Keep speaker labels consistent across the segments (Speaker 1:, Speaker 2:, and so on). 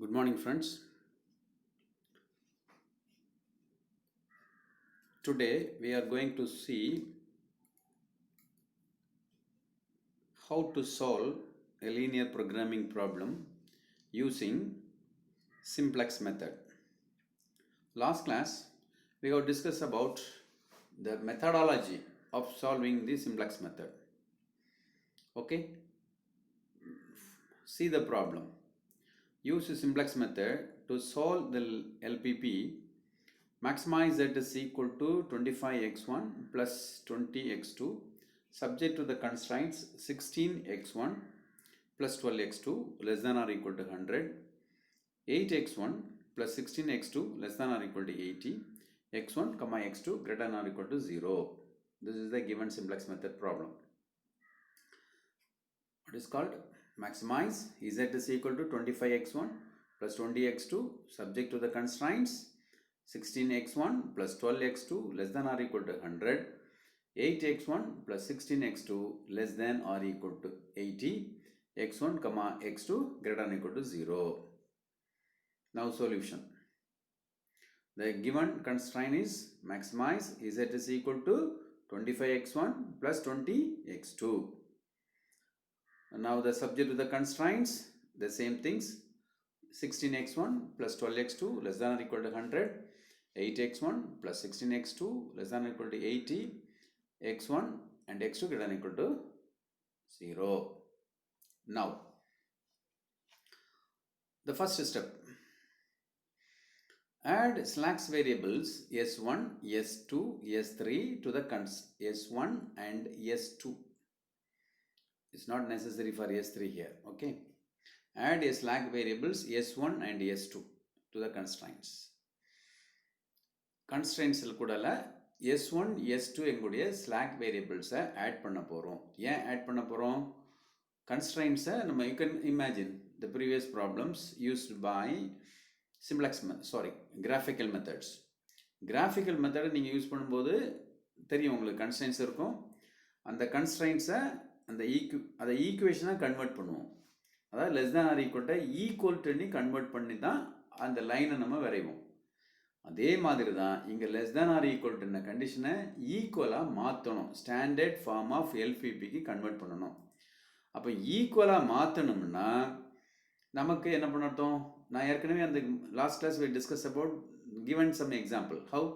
Speaker 1: Good morning, friends. Today we are going to see how to solve a linear programming problem using Simplex method. Last class we have discussed about the methodology of solving the Simplex method. Okay, see the problem. Use the Simplex method to solve the LPP. Maximize z is equal to 25x1 plus 20x2 subject to the constraints 16x1 plus 12x2 less than or equal to 100, 8x1 plus 16x2 less than or equal to 80, x1 comma x2 greater than or equal to 0. This is the given Simplex method problem. What is called? Maximize z is equal to 25x1 plus 20x2 subject to the constraints 16x1 plus 12x2 less than or equal to 100, 8x1 plus 16x2 less than or equal to 80, x1 comma x2 greater than or equal to 0. Now solution. The given constraint is maximize z is equal to 25x1 plus 20x2. Now the subject to the constraints, the same things, 16x1 plus 12x2 less than or equal to 100, 8x1 plus 16x2 less than or equal to 80, x1 and x2 greater than or equal to 0. Now, the first step, add slacks variables s1, s2, s3 to the s1 and s2. It's not necessary for s3 here, okay. Add a slack variables s1 and s2 to the constraints. Constraints கூடல s1, s2 எங்களுடைய slack variables add பண்ண போறோம். ஏன் add பண்ண போறோம்? Constraints நம்ம you can imagine the previous problems used by graphical methods. Graphical method நீங்க use பண்ணும்போது தெரியும் உங்களுக்கு constraints இருக்கும். அந்த constraints அந்த ஈக்குவேஷனை கன்வெர்ட் பண்ணுவோம். அதாவது less than or equal to equal to நீ கன்வெர்ட் பண்ணி தான் அந்த லைனை நம்ம வரைவோம். அதே மாதிரி தான் இங்கே less than or equal to கண்டிஷனை ஈக்குவலாக மாற்றணும். ஸ்டாண்டர்ட் ஃபார்ம் ஆஃப் எல்பிபிக்கு கன்வெர்ட் பண்ணணும். அப்போ ஈக்குவலாக மாற்றணும்னா நமக்கு என்ன பண்ணட்டும்? நான் ஏற்கனவே அந்த last class we discuss about given some example how.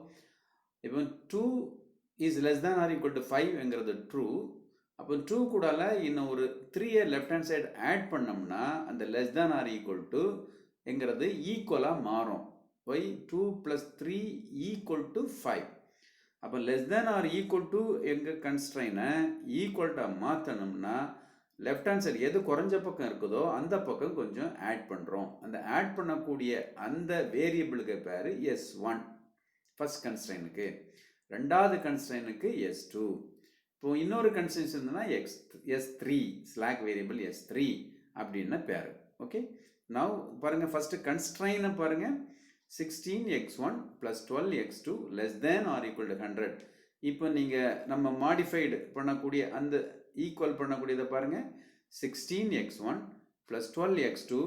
Speaker 1: இப்போ 2 is less than or equal to 5ங்கிறது ட்ரூ. அப்போ 2 கூடால இன்னும் ஒரு 3 லெஃப்ட் ஹேண்ட் சைடு ஆட் பண்ணோம்னா அந்த லெஸ் தேன் ஆர் ஈக்குவல் டுங்கிறது ஈக்குவலாக மாறும். y 2 plus 3 equal to 5. அப்போ less than or equal to எங்க constraint equal to மாற்றணும்னா left hand side எது குறைஞ்ச பக்கம் இருக்குதோ அந்த பக்கம் கொஞ்சம் ஆட் பண்ணுறோம். அந்த ஆட் பண்ணக்கூடிய அந்த வேரியபிளுக்கு பேர் s1 ஃபர்ஸ்ட் கன்ஸ்ட்ரைனுக்கு, ரெண்டாவது கன்ஸ்ட்ரைனுக்கு s2. இப்போ இன்னொரு கன்ஸ்ட்ரைன்ஸ் இருந்ததுன்னா s3 ஸ்லாக் வேரியபிள் s3 அப்படின்னு பேர். ஓகே, நவ் பாருங்க ஃபர்ஸ்ட் கன்ஸ்ட்ரைனை பாருங்க. 16x1 plus 12x2 less than or equal to 100. இப்போ நீங்கள் நம்ம மாடிஃபைடு பண்ணக்கூடிய அந்த ஈக்குவல் பண்ணக்கூடியதை பாருங்கள். 16x1 plus 12x2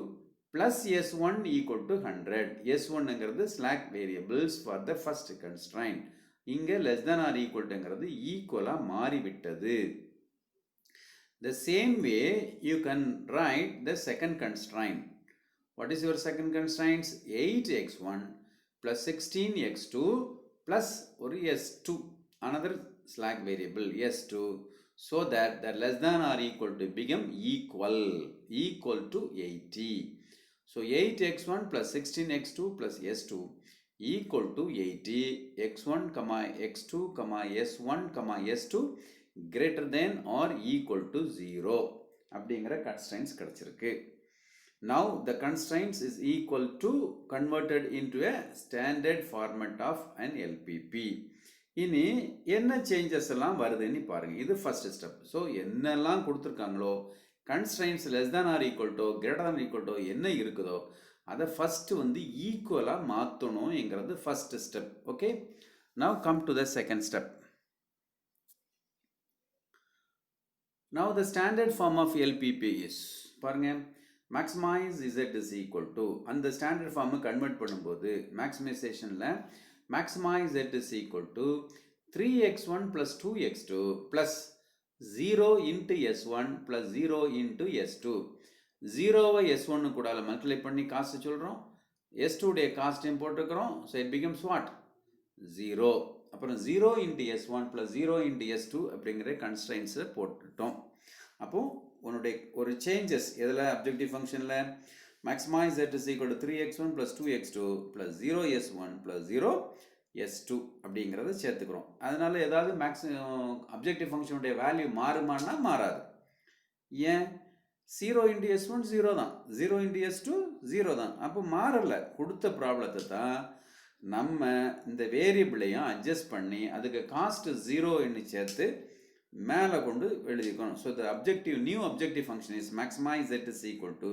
Speaker 1: plus s1 equal to 100. s1ங்கிறது slack variables for the first constraint. இங்கே less than or equal toங்கிறது ஈக்குவலாக மாறிவிட்டது. The same way you can write the second constraint. What is your second constraint? 8x1 plus 16x2 plus or s2, another slack variable s2, so that the less than or equal to become equal to 80. So 8x1 plus 16x2 plus s2 equal to 80, x1 comma x2 comma s1 comma s2 greater than or equal to 0 அப்படிங்கிற constraints கிடைச்சிருக்கு. Now the constraints is equal to converted into a standard format of an LPP. இனி என்ன changes எல்லாம் வருதுன்னு பாருங்க. இது first step. So என்னெல்லாம் கொடுத்துருக்காங்களோ constraints less than or equal to greater than or equal to என்ன இருக்குதோ அதை ஃபர்ஸ்ட் ஈக்குவலாக மாற்றணும்ங்கிறது first step. Okay, now come to the second step. Now the standard form of LPP is பாருங்க maximize z is equal to அந்த standard form convert பண்ணும்போது மேக்ஸிமைசேஷனில் maximize z is equal to 3x1 plus 2x2 plus 0 into s1 plus 0 into s2. 0வை s1 கூட multiply பண்ணி cost சொல்கிறோம், s2 உடைய காஸ்ட்டையும் போட்டுக்கிறோம். So it becomes what 0. அப்புறம் 0 into s1 plus 0 into s2 அப்படிங்கிற கன்ஸ்ட்ரைன்ஸை போட்டுட்டோம். அப்போது உன்னுடைய ஒரு சேஞ்சஸ் எதில் அப்ஜெக்டிவ் ஃபங்க்ஷனில் maximize z is equal to 3x1 plus 2x2 plus 0s1 plus 0s2 அப்படிங்கிறத சேர்த்துக்கிறோம். அதனால் ஏதாவது அப்ஜெக்டிவ் ஃபங்க்ஷனுடைய வேல்யூ மாறுமானா மாறாது. ஏன் 0 into s1 0 தான், 0 into s2 0 தான். அப்போ மாறலை. கொடுத்த ப்ராப்ளத்தை தான் நம்ம இந்த வேரியபிளையும் அட்ஜஸ்ட் பண்ணி அதுக்கு காஸ்ட் 0ன்னு சேர்த்து மேலே கொண்டு எழுதிக்கணும். So the new objective function is maximize z is equal to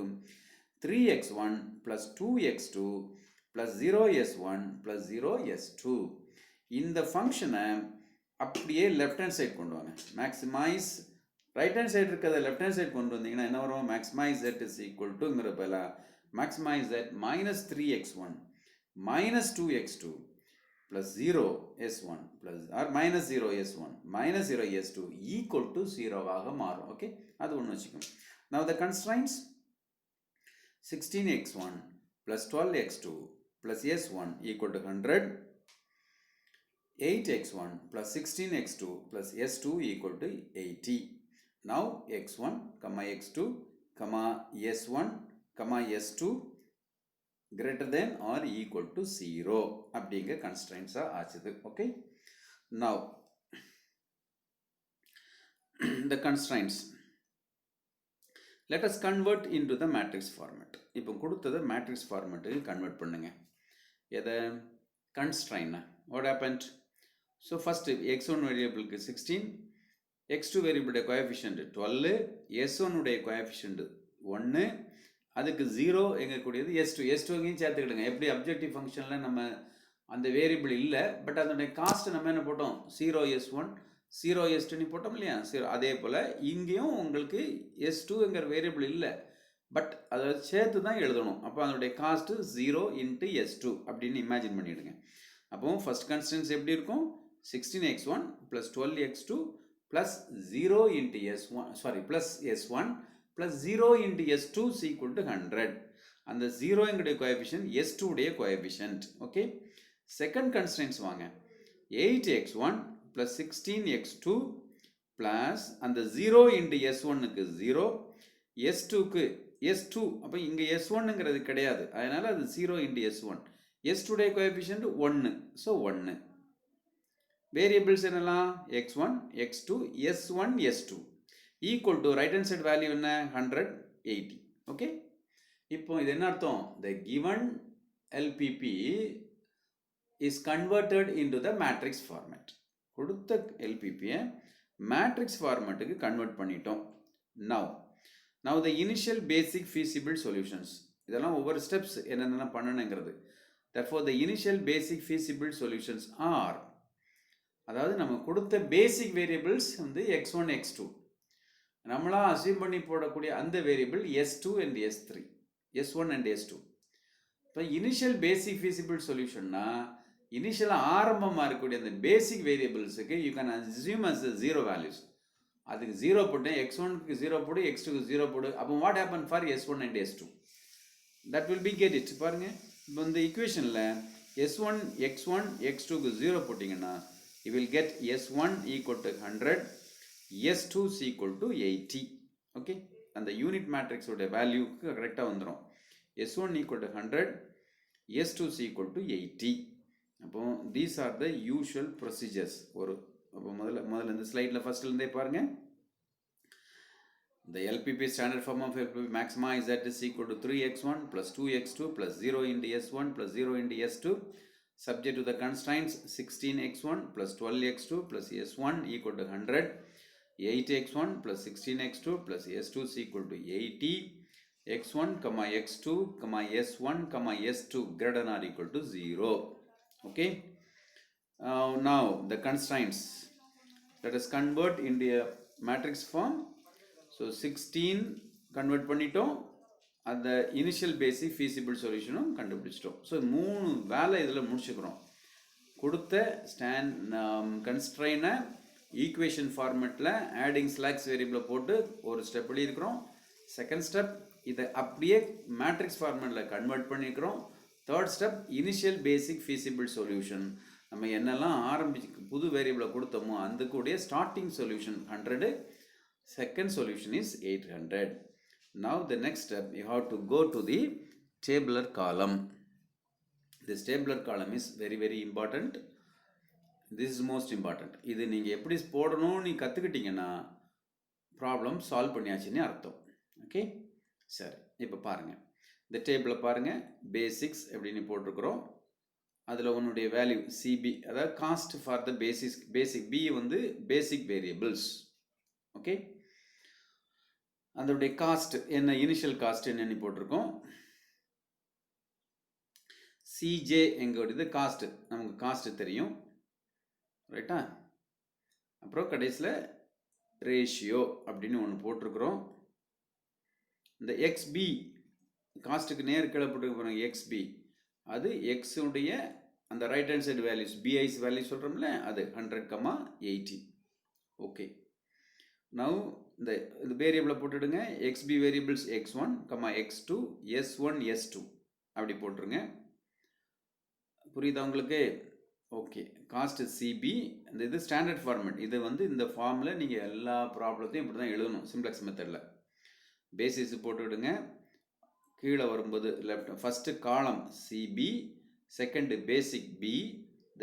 Speaker 1: 3x1 plus 2x2 plus 0s1 plus 0s2. இந்த ஃபங்க்ஷனை அப்படியே லெஃப்ட் ஹேண்ட் சைட் கொண்டு வாங்க. மேக்ஸிமைஸ் ரைட் ஹேண்ட் சைடு இருக்கிறத லெஃப்ட் ஹேண்ட் சைட் கொண்டு வந்தீங்கன்னா என்ன வரும்? maximize z is equal toங்கிற பதிலா maximize z minus 3x1 minus 2x2 plus 0s1 plus or minus 0s1 minus 0s2 equal to 0 ஆக மாறும். ஓகே, அது ஒன்று வச்சுக்கணும். Now the constraints 16x1 plus 12x2 plus s1 equal to 100, 8x1 plus 16x2 plus s2 equal to 80. Now x1, x2, s1, s2 greater than or equal to 0 அப்படிங்க constraints ஆச்சுது. Okay, now the constraints let us convert into the matrix format. இப்போ கொடுத்ததை matrix formatக்கு convert பண்ணுங்க. எதை? constraint. What happened? So first x1 variableக்கு 16, x2 variable coefficient 12, s1 உடைய coefficient 1, அதுக்கு 0 எங்க கூடியது s2ங்கையும் சேர்த்துக்கிடுங்க. எப்படி அப்ஜெக்டிவ் ஃபங்க்ஷனில் நம்ம அந்த வேரியபிள் இல்லை, பட் அதனுடைய காஸ்ட் நம்ம என்ன போட்டோம்? 0s1 0s2 போட்டோம் இல்லையா? 0. அதே போல் இங்கேயும் உங்களுக்கு s2ங்கிற வேரியபிள் இல்லை, பட் அதை சேர்த்து தான் எழுதணும். அப்போ அதனுடைய காஸ்ட்டு 0 into s2 அப்படின்னு இமேஜின் பண்ணிவிடுங்க. அப்போ ஃபர்ஸ்ட் கன்ஸ்டன்ஸ் எப்படி இருக்கும்? 16x1 plus 12x2 plus 0 into s1 plus s1 plus 0 into s2 is equal to 100. And the 0 எங்களுடைய coefficient s2 உடைய coefficient. Okay, second constraints வாங்க. 8x1 plus 16x2 plus அந்த 0 into s1க்கு 0, s2க்கு s2, அப்போ இங்க s1ங்கிறது கிடையாது, அதனால அது 0 into s1, s2 உடைய coefficient 1, so 1. வேரியபிள்ஸ் என்னலாம்? x1, x2, s1, s2 equal to right hand side value என்ன? 180. okay, இப்போ இது என்ன அர்த்தம்? the given LPP is converted into the matrix format. கொடுத்த LPP-யை matrix format-க்கு கன்வெர்ட் பண்ணிட்டோம். now the initial basic feasible solutions. இதெல்லாம் ஒவ்வொரு ஸ்டெப்ஸ் என்னென்ன பண்ணணுங்கிறது. therefore the initial basic feasible solutions are, அதாவது நம்ம கொடுத்த பேசிக் வேரியபிள்ஸ் வந்து x1 x2, நம்மளா அசியூம் பண்ணி போடக்கூடிய அந்த variable s2 and s3, s1 and s2. இப்போ இனிஷியல் பேசிக் ஃபீசிபிள் சொல்யூஷன்னா இனிஷியலாக ஆரம்பமாக இருக்கக்கூடிய அந்த பேசிக் வேரியபிள்ஸுக்கு you can assume as 0 values. அதுக்கு 0 போட்டு x1க்கு 0 போடு, x2க்கு 0 போடு. அப்போ what happen for s1 and s2? That will be get it. பாருங்க, இப்போ இந்த ஈக்குவேஷனில் s1 x1 x2க்கு 0 போட்டிங்கன்னா you will get s1 equal to 100, s2 is equal to 80. okay, and the unit matrix உடைய வேல்யூ கரெக்டாக வந்துடும். s1 equal to 100, s2 is equal to 80. அப்போ these are the usual procedures. அப்போ முதல்ல இந்த ஸ்லைடில் ஃபர்ஸ்ட்லேருந்தே பாருங்க. The LPP standard form of LPP maximize z is equal to 3x1 plus 2x2 plus 0 into s1 plus 0 into s2 subject to the constraints 16x1 plus 12x2 plus s1 equal to 100, 8x1 plus 16x2 plus s2 is equal to 80, x1, x2, s1, s2 greater than or equal to 0. Okay, now the constraints, let us convert into a matrix form. So 16 convert பண்ணிட்டோம், அந்த initial பேசிக் feasible சொல்யூஷனும் கண்டுபிடிச்சிட்டோம். So 3 வேலை இதில் முடிச்சுக்கிறோம். கொடுத்த கன்ஸ்ட்ரைனை equation ஃபார்மெட்டில் adding slacks வேரியபிளை போட்டு ஒரு step எழுதியிருக்கிறோம். Second step இதை அப்படியே மேட்ரிக்ஸ் ஃபார்மெட்டில் கன்வெர்ட் பண்ணியிருக்கிறோம். தேர்ட் ஸ்டெப் இனிஷியல் பேசிக் ஃபீஸிபிள் சொல்யூஷன். நம்ம என்னெல்லாம் புது வேரியபிளை கொடுத்தோமோ அந்த கூடிய starting solution 100. Second solution is 800. Now the next step you have to go to the tabular column. This tabular column is very important. This is most important. இது நீங்க எப்படி போடணும் நீ கத்துக்கிட்டீங்கன்னா ப்ராப்ளம் சால்வ் பண்ணியாச்சுன்னு அர்த்தம். ஓகே, சரி. இப்போ பாருங்க, இந்த டேபிளை பாருங்க. பேசிக்ஸ் எப்படின்னு போட்டிருக்கிறோம். அதில் உன்னுடைய வேல்யூ சிபி, அதாவது cost for the basic B வந்து பேசிக் வேரியபிள்ஸ். ஓகே, அதோடைய காஸ்ட் என்ன, இனிஷியல் காஸ்ட் என்னன்னு போட்டிருக்கோம். சிஜே எங்களுடையது காஸ்ட், நமக்கு காஸ்ட் தெரியும், ரைட்டா. அப்புறம் கடைசியில் ரேஷியோ அப்படின்னு ஒன்று போட்டிருக்கிறோம். இந்த எக்ஸ்பி காஸ்ட்டுக்கு நேர் கீழே போட்டுருக்க எக்ஸ்பி, அது எக்ஸுடைய அந்த right hand side values, BIs values சொல்கிறோம்ல, அது 100,80. ஓகே, நவ் இந்த வேரியபிளை போட்டுடுங்க. XP variables x1, x2, s1, s2 அப்படி போட்டுருங்க. புரியுதா உங்களுக்கு? Okay, cost CB. இந்த இது ஸ்டாண்டர்ட் ஃபார்மேட். இது வந்து இந்த ஃபார்மில் நீங்கள் எல்லா ப்ராப்ளத்தையும் இப்படி தான் எழுதணும் சிம்ப்ளெக்ஸ் மெத்தடில். பேசிஸ் போட்டுவிடுங்க. கீழே வரும்போது left first column CB, second basic B,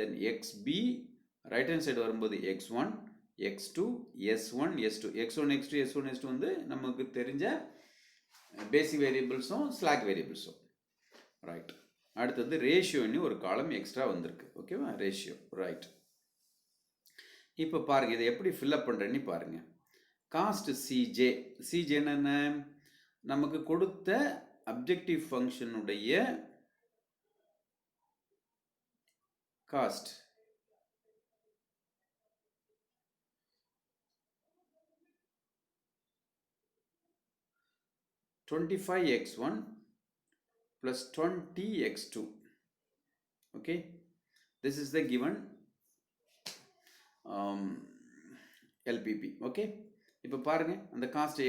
Speaker 1: then XB, right hand side வரும்போது x1, x2, s1, s2. x1, x2, s1, s2 வந்து நமக்கு தெரிஞ்ச பேசிக் வேரியபிள்ஸும் ஸ்லாக் வேரியபிள்ஸும், ரைட். அடுத்தது ரேஷியோன்னு ஒரு காலம் எக்ஸ்ட்ரா வந்திருக்கு. ஓகேவா, ரேஷியோ, ரைட். இப்போ பாருங்க, இதை எப்படி ஃபில்அப் பண்ணுறேன்னு பாருங்க. காஸ்ட் சிஜே, சிஜேன்னு என்ன, நமக்கு கொடுத்த அப்ஜெக்டிவ் ஃபங்க்ஷனுடைய cost. $25x1 plus $20x2. Okay, this is the given LPP. Okay, இப்போ பாருங்க, அந்த காஸ்ட்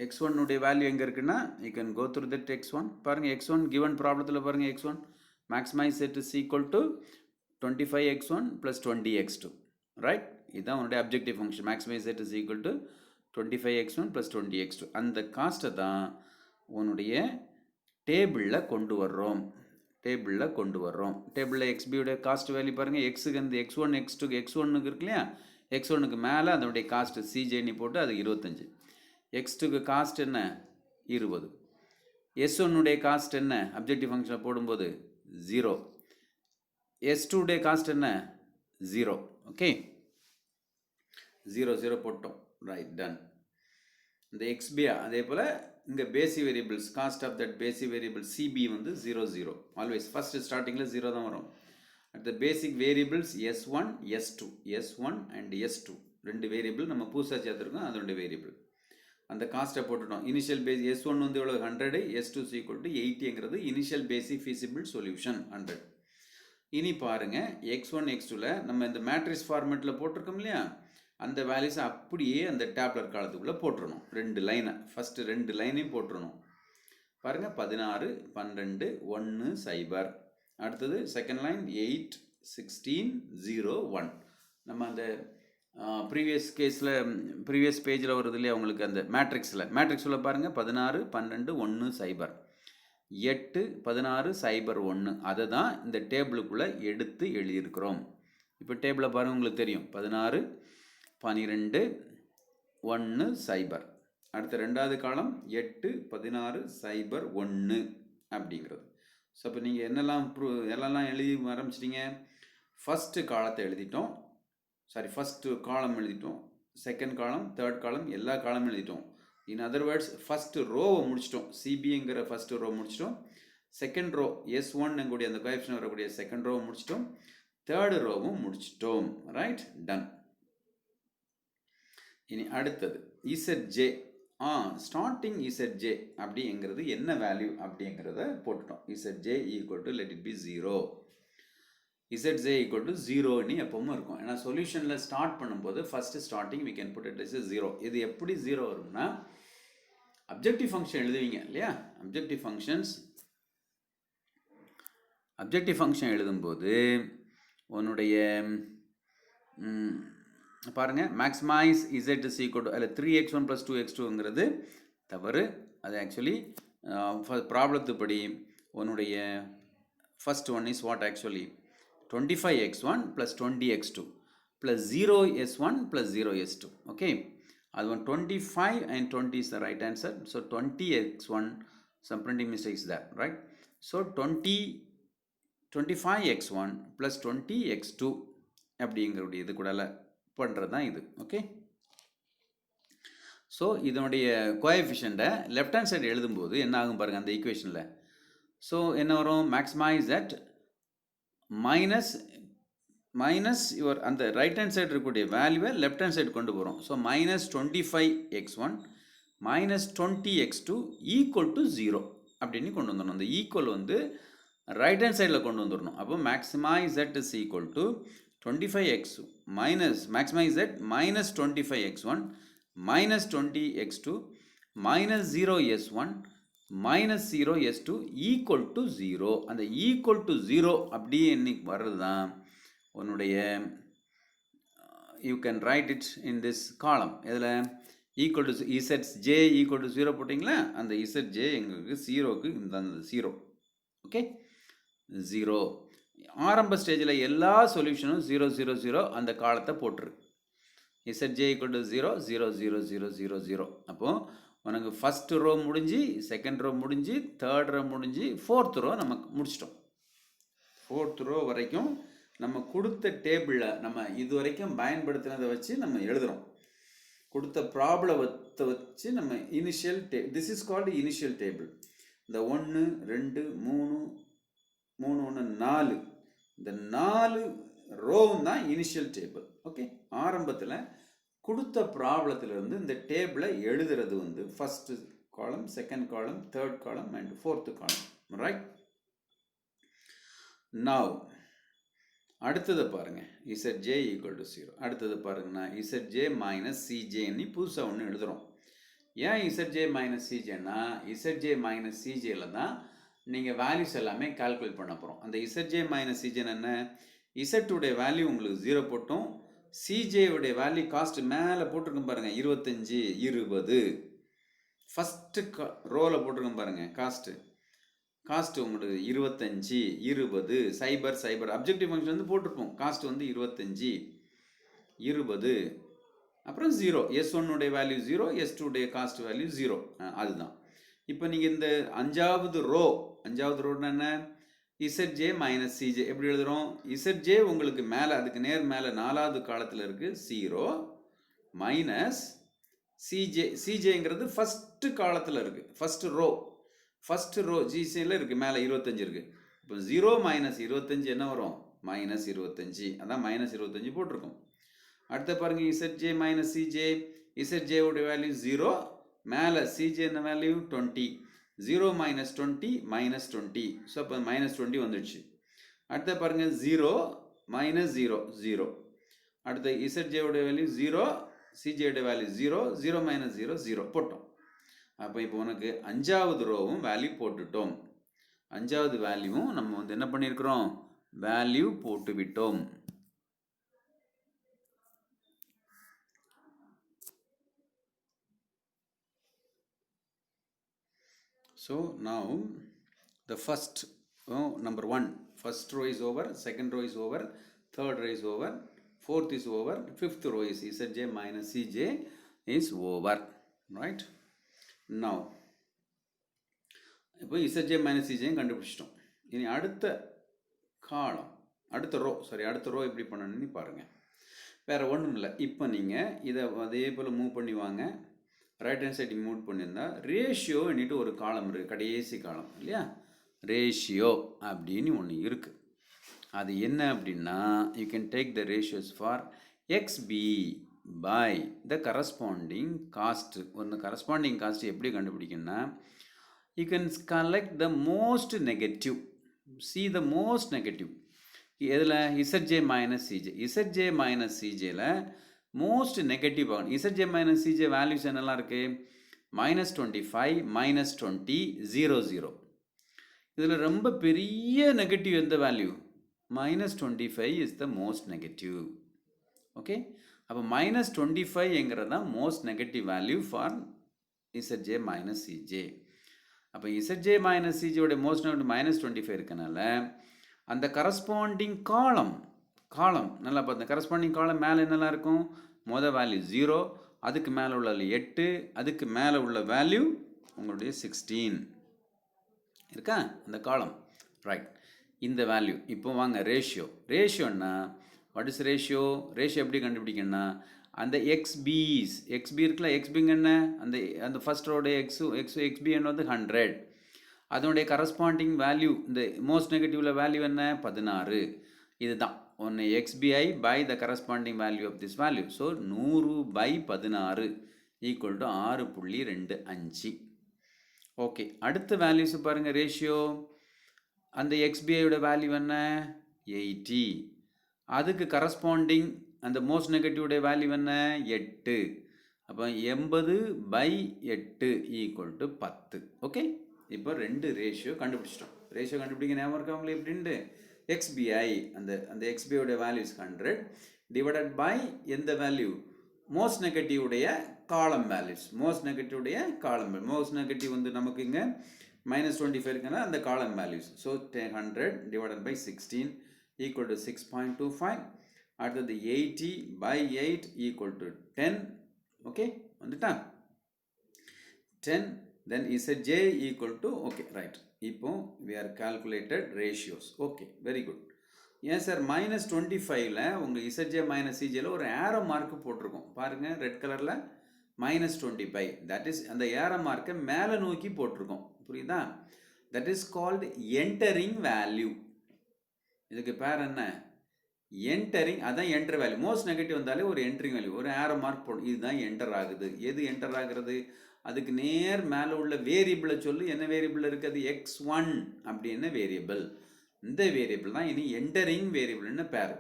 Speaker 1: x1 உடைய வேல்யூ எங்கே இருக்குன்னா, you can go through that x1. பாருங்க, x1 given ப்ராப்ளத்தில் பாருங்க, x1 maximize set is equal to 25x1 plus 20x2, right? இதுதான் உன்னுடைய objective function. maximize set is equal to 25x1 plus 20x2. அந்த காஸ்ட்டை தான் உன்னுடைய டேபிளில் கொண்டு வர்றோம். டேபிளில் எக்ஸ்பியோடைய காஸ்ட் வேல்யூ பாருங்கள். எக்ஸுக்கு அந்த x1, x2, x1க்கு இருக்கு இல்லையா, x1க்கு மேலே அதனுடைய காஸ்ட் சிஜேனி போட்டு அது 25. x2க்கு காஸ்ட் என்ன, 20. s1உடைய காஸ்ட் என்ன, அப்ஜெக்டிவ் ஃபங்க்ஷனில் போடும்போது 0. s2உடைய காஸ்ட் என்ன, 0. ஓகே, 0 போட்டோம், ரைட், டன். இந்த எக்ஸ்பி அதே போல் இங்கே basic variables, cost of that basic variable CB வந்து 0 ஆல்வேஸ் ஃபர்ஸ்ட் ஸ்டார்டிங்கில் 0 தான் வரும். அடுத்த பேசிக் variables s1, s1 and s2 ரெண்டு வேரியபிள் நம்ம புதுசாக சேர்த்துருக்கோம், அதனுடைய வேரியபிள். அந்த காஸ்ட்டை போட்டுட்டோம். இனிஷியல் பேஸ் s1 வந்து எவ்வளோ, 100, s2 = 80ங்கிறது இனிஷியல் பேசிக் ஃபீஸிபிள் சொல்யூஷன் 100. இனி பாருங்கள், x1, x2ல நம்ம இந்த மேட்ரிக்ஸ் ஃபார்மேட்டில் போட்டிருக்கோம் இல்லையா, அந்த வேல்யூஸை அப்படியே அந்த டேப்லர் காலத்துக்குள்ளே போட்டுருணும். 2 லைனை, ஃபஸ்ட்டு 2 லைனையும் போட்டுருணும். பாருங்கள், 16, 12, 1, 0. அடுத்தது செகண்ட் லைன் 8, 16, 0, 1. நம்ம அந்த ப்ரீவியஸ் பேஜில் வருது இல்லையா உங்களுக்கு, அந்த மேட்ரிக்ஸில் பாருங்கள், 16, 12, 1, 0, 8, 16, 0, 1. அதை தான் இந்த டேபிளுக்குள்ளே எடுத்து எழுதியிருக்கிறோம். இப்போ டேபிளை பாருங்கள், உங்களுக்கு தெரியும். 16, 12, 1, 0. அடுத்த ரெண்டாவது காலம் 8, 16, 0, 1 அப்படிங்கிறது. ஸோ இப்போ நீங்கள் எல்லாம் எழுதி ஆரம்பிச்சிட்டிங்க. ஃபஸ்ட்டு காலத்தை எழுதிட்டோம், ஃபஸ்ட்டு காலம் எழுதிட்டோம், செகண்ட் காலம், தேர்ட் காலம், எல்லா காலமும் எழுதிட்டோம். இன் அதர் வேர்ட்ஸ், ஃபஸ்ட்டு ரோவை முடிச்சிட்டோம். சிபிங்கிற ஃபஸ்ட்டு ரோ முடிச்சிட்டோம். செகண்ட் ரோ s1 எங்களுடைய அந்த கோஎஃபிஷியன்ட் வரக்கூடிய செகண்ட் ரோவை முடிச்சிட்டோம். தேர்டு ரோவும் முடிச்சிட்டோம், ரைட், டன். இனி அடுத்தது ZJ ஸ்டார்டிங் ZJ அப்படிங்கிறது என்ன வேல்யூ அப்படிங்கிறத போட்டுட்டோம். ZJ equal to let it be 0. ZJ equal to 0ன்னு எப்பவும் இருக்கும். ஏன்னா சொல்யூஷனில் ஸ்டார்ட் பண்ணும்போது first starting we can put it as 0. இது எப்படி 0 வரும்னா அப்ஜெக்டிவ் ஃபங்க்ஷன் எழுதுவீங்க இல்லையா? அப்ஜெக்டிவ் ஃபங்க்ஷன் எழுதும்போது உன்னுடைய பாருங்கள் maximise Z is equal to அதில் 3x1 plus 2x2ங்கிறது தவறு. அது ஆக்சுவலி ப்ராப்ளத்துப்படி உன்னுடைய first one is what actually 25x1 plus 20x2 plus 0s1 plus 0s2. Okay, அது one 25 and 20 is the right answer. So 20x1, some printing mistakes there, right? So 25x1 plus 20x2 அப்படிங்கிறது இது கூட பண்ணுறது தான் இது. Okay, so இதனுடைய கோஎஃபிஷியண்ட்டை left hand side எழுதும்போது என்ன ஆகும் பாருங்கள் அந்த ஈக்குவேஷனில். ஸோ என்ன வரும், மேக்ஸிமைஸ் தட் மைனஸ் யுவர் அந்த ரைட் ஹேண்ட் சைடு இருக்கக்கூடிய வேல்யூவை லெஃப்ட் ஹேண்ட் சைடு கொண்டு போகிறோம். So minus 25x1 minus 20x2 equal to 0 அப்படின்னு கொண்டு வந்துடணும். அந்த ஈக்குவல் வந்து ரைட் ஹேண்ட் சைடில் கொண்டு வந்துடணும். அப்போ maximise that is equal to 25x maximize that minus 25x1 minus 20x2 minus 0s1 minus 0s2 equal to 0. அந்த equal to 0 அப்படியே இன்னைக்கு வர்றது தான் உன்னுடைய you can write it in this column. இதில் equal to ZJ equal to 0 போட்டிங்களா, அந்த ZJ எங்களுக்கு 0க்கு இந்த 0. ஓகே, 0 ஆரம்ப ஸ்டேஜில் எல்லா சொல்யூஷனும் 0 0 0 அந்த காலத்தை போட்டுரு. ZJ equal to 0 0 0 0 0 0. அப்போது உனக்கு ஃபஸ்ட்டு ரோ முடிஞ்சு, செகண்ட் ரோ முடிஞ்சு, தேர்ட் ரோ முடிஞ்சு, ஃபோர்த் ரோ நமக்கு முடிச்சிட்டோம். ஃபோர்த் ரோ வரைக்கும் நம்ம கொடுத்த டேபிளில் நம்ம இது வரைக்கும் பயன்படுத்தினதை வச்சு நம்ம எழுதுகிறோம். கொடுத்த ப்ராப்ளத்தை வச்சு நம்ம initial this is called initial table. இந்த 1 2 3 3 1 4 இந்த 4 ரோவும் தான் இனிஷியல் டேபிள். ஓகே, ஆரம்பத்தில் கொடுத்த ப்ராப்ளத்திலிருந்து இந்த டேபிளை எழுதுறது வந்து ஃபஸ்ட்டு காலம், செகண்ட் காலம், தேர்ட் காலம் அண்ட் ஃபோர்த்து காலம், ரைட்? நவ் அடுத்தது பாருங்கள், ZJ ஈக்குவல் டு 0. அடுத்தது பாருங்கன்னா ZJ மைனஸ் CJன்னு புதுசாக ஒன்று எழுதுகிறோம். ஏன் ZJ மைனஸ் CJன்னா ZJ மைனஸ் CJல தான் நீங்கள் வேல்யூஸ் எல்லாமே கால்குலேட் பண்ண போகிறோம். அந்த ZJ மைனஸ் CJன்னு என்ன, இசட்டுடைய வேல்யூ உங்களுக்கு 0 போட்டோம், சிஜேவுடைய வேல்யூ காஸ்ட் மேலே போட்டிருக்கோம் பாருங்கள் 25 20. ஃபஸ்ட்டு ரோவில் போட்டிருக்கோம் பாருங்கள் காஸ்ட்டு உங்களுக்கு 25 20 சைபர் சைபர் அப்ஜெக்டிவ் ஃபங்க்ஷன் வந்து போட்டிருப்போம். காஸ்ட் வந்து 25 20 அப்புறம் 0. S1உடைய வேல்யூ 0, S2உடைய காஸ்ட் வேல்யூ 0. அதுதான். இப்போ நீங்கள் இந்த அஞ்சாவது ரோன்னா என்ன, ZJ மைனஸ் CJ எப்படி எழுதுகிறோம்? ZJ உங்களுக்கு மேலே, அதுக்கு நேர் மேலே 4வது காலத்தில் இருக்குது 0 மைனஸ் CJங்கிறது ஃபஸ்ட்டு காலத்தில் இருக்குது, ஃபஸ்ட்டு ரோ ஜிசியில் இருக்குது, மேலே 25 இருக்குது. இப்போ 0 மைனஸ் 25 என்ன வரும், மைனஸ் 25. அதான் மைனஸ் 25 போட்டிருக்கோம். அடுத்த பாருங்கள் ZJ மைனஸ் CJ, ZJவுடைய வேல்யூ 0, மேலே CJ என்ன வேல்யூ 20, 0 மைனஸ் 20 மைனஸ் 20. ஸோ அப்போ மைனஸ் 20 வந்துடுச்சு. அடுத்த பாருங்கள் 0 மைனஸ் 0 0. அடுத்த ZJவுடைய வேல்யூ 0, CJவுடைய வேல்யூ 0, 0 மைனஸ் 0 0 போட்டோம். அப்போ இப்போ உனக்கு அஞ்சாவது ரோவும் வேல்யூ போட்டுட்டோம். அஞ்சாவது வேல்யூவும் நம்ம வந்து என்ன பண்ணியிருக்கிறோம், வேல்யூ போட்டு விட்டோம். So now the first number 1, first row is over, second row is over, third row is over, fourth is over, fifth row is ZJ minus CJ is over, right? Now இப்போ ZJ minus CJ கண்டுபிடிச்சிட்டோம். இனி அடுத்த காலம், அடுத்த row எப்படி பண்ணணும்னு பாருங்கள். வேறு ஒன்றும் இல்லை. இப்போ நீங்கள் இதை அதே போல் மூவ் பண்ணி வாங்க. ரைட் ஹேண்ட் சைடு மூவ் பண்ணியிருந்தா ரேஷியோ என்னிட்டு ஒரு காலம் இருக்குது, கடைசி காலம் இல்லையா, ரேஷியோ அப்படின்னு ஒன்று இருக்குது. அது என்ன அப்படின்னா, you can take the ratios for XB by the corresponding cost. ஒன்று corresponding cost எப்படி கண்டுபிடிக்கணும்னா, you can collect the most negative. See the most negative. எதில் ZJ minus CJ. ZJ minus CJல most negative ஆகணும். ZJ minus CJ values என்னெல்லாம் இருக்குது? -25, -20, 00. இதில் ரொம்ப பெரிய நெகட்டிவ் எந்த value? -25 is the most negative. Okay, அப்போ -25 என்கிறது தான் most negative value for ZJ minus CJ. அப்போ ZJ minus CJ உடைய மோஸ்ட் நெகட்டிவ் -25 இருக்கனால அந்த கரஸ்பாண்டிங் காலம் நல்லா பார்த்தேன். கரஸ்பாண்டிங் காலம் மேலே என்னெல்லாம் இருக்கும்? மொதல் வேல்யூ 0, அதுக்கு மேலே உள்ள 8, அதுக்கு மேலே உள்ள வேல்யூ உங்களுடைய 16 இருக்கா அந்த காலம், ரைட். இந்த வேல்யூ இப்போ வாங்க ரேஷியோன்னா வாட் இஸ் ரேஷியோ எப்படி கண்டுபிடிக்கணும்னா, அந்த எக்ஸ்பி இருக்குல்ல, எக்ஸ்பிங்க என்ன, அந்த ஃபர்ஸ்ட் ரோடைய எக்ஸ்பி வந்து 100, அதனுடைய கரஸ்பாண்டிங் வேல்யூ இந்த மோஸ்ட் நெகட்டிவ்ல வேல்யூ என்ன? 16. இதுதான் ஒன்று XBI by the corresponding value of this value. So 100/16 equal to 6.25. Okay, அடுத்த வேல்யூஸ் பாருங்கள். ரேஷியோ அந்த எக்ஸ்பிஐயோட வேல்யூ என்ன? 80. அதுக்கு கரஸ்பாண்டிங் அந்த மோஸ்ட் நெகட்டிவோட வேல்யூ என்ன? 8. அப்போ 80/8 ஈக்குவல் டு 10. ஓகே, இப்போ 2 ரேஷியோ கண்டுபிடிச்சிட்டோம். ரேஷியோ கண்டுபிடிக்க ஞாபகம் இருக்கா உங்களுக்கு எப்படின்ட்டு? எக்ஸ்பிஐ அந்த எக்ஸ்பிஐயோட வேல்யூஸ் 100 டிவைடட் பை எந்த வேல்யூ? மோஸ்ட் நெகட்டிவ் உடைய காலம் வேல்யூஸ். மோஸ்ட் நெகட்டிவ் வந்து நமக்கு இங்கே -25 இருக்குன்னா அந்த காலம் values. So 100 divided by 16 equal to 6.25. அடுத்தது 80/8 ஈக்குவல் டு 10. ஓகே, வந்துட்டா 10. Then ZJ equal to, okay right. இப்போ we are calculated ratios. ஓகே, வெரி குட். ஏன் சார் -25ல உங்கள் ZJ minus CJல ஒரு ஏரோ மார்க்கு போட்டிருக்கோம் பாருங்கள், ரெட் கலரில் -25. தட் இஸ் அந்த ஏரோ மார்க்கை மேலே நோக்கி போட்டிருக்கோம், புரியுதா? That is called entering value. இதுக்கு பேர் என்ன? என்டரிங். அதான் என்டர் வேல்யூ. மோஸ்ட் நெகட்டிவ் வந்தாலே ஒரு என்டரிங் வேல்யூ, ஒரு ஏரோ மார்க் போடும். இதுதான் என்டர் ஆகுது. எது என்டர் ஆகுறது? அதுக்கு நேர் மேலே உள்ள வேரியபிளை சொல்லு. என்ன வேரியபிள் இருக்குது? x1 அப்படின்னு வேரியபிள். இந்த வேரியபிள் தான் இனி என்டரிங் வேரியபிள்னு பேர்.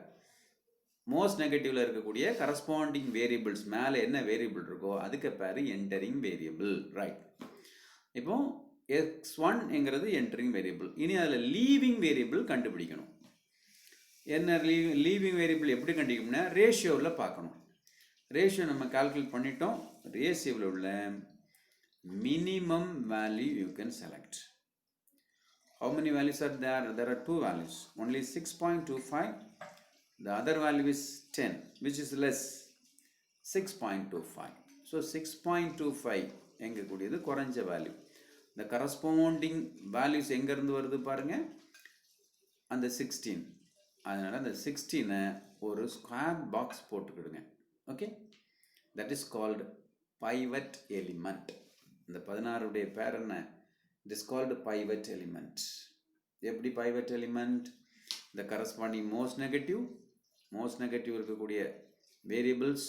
Speaker 1: மோஸ்ட் நெகட்டிவ்ல இருக்கக்கூடிய கரஸ்பாண்டிங் வேரியபிள்ஸ் மேலே என்ன வேரியபிள் இருக்கோ அதுக்கு பேர் என்டரிங் வேரியபிள், ரைட். இப்போ x1 என்கிறது என்டரிங் வேரியபிள். இனி அதில் லீவிங் வேரியபிள் கண்டுபிடிக்கணும். என்ன லீவிங் வேரியபிள் எப்படி கண்டுபிடிக்கணும்னா ரேஷியோவில் பார்க்கணும். ரேஷியோ நம்ம கால்குலேட் பண்ணிட்டோம். ரேஷியோவில் உள்ள minimum value you can select. How many values are there? There are 2 values. Only 6.25. The other value is 10, which is less. 6.25. So 6.25 எங்க கூடியது குறைஞ்ச வேல்யூ. The corresponding values எங்க இருந்து வருது பாருங்க, அந்த 16. அதனால அந்த 16 ஒரு ஸ்கொயர் பாக்ஸ் போட்டுக்கிடுங்க. Okay, that is called pivot element. இந்த 16 உடைய பேர் என்ன? It is called pivot element. எப்படி pivot element? The corresponding most negative இருக்கக்கூடிய variables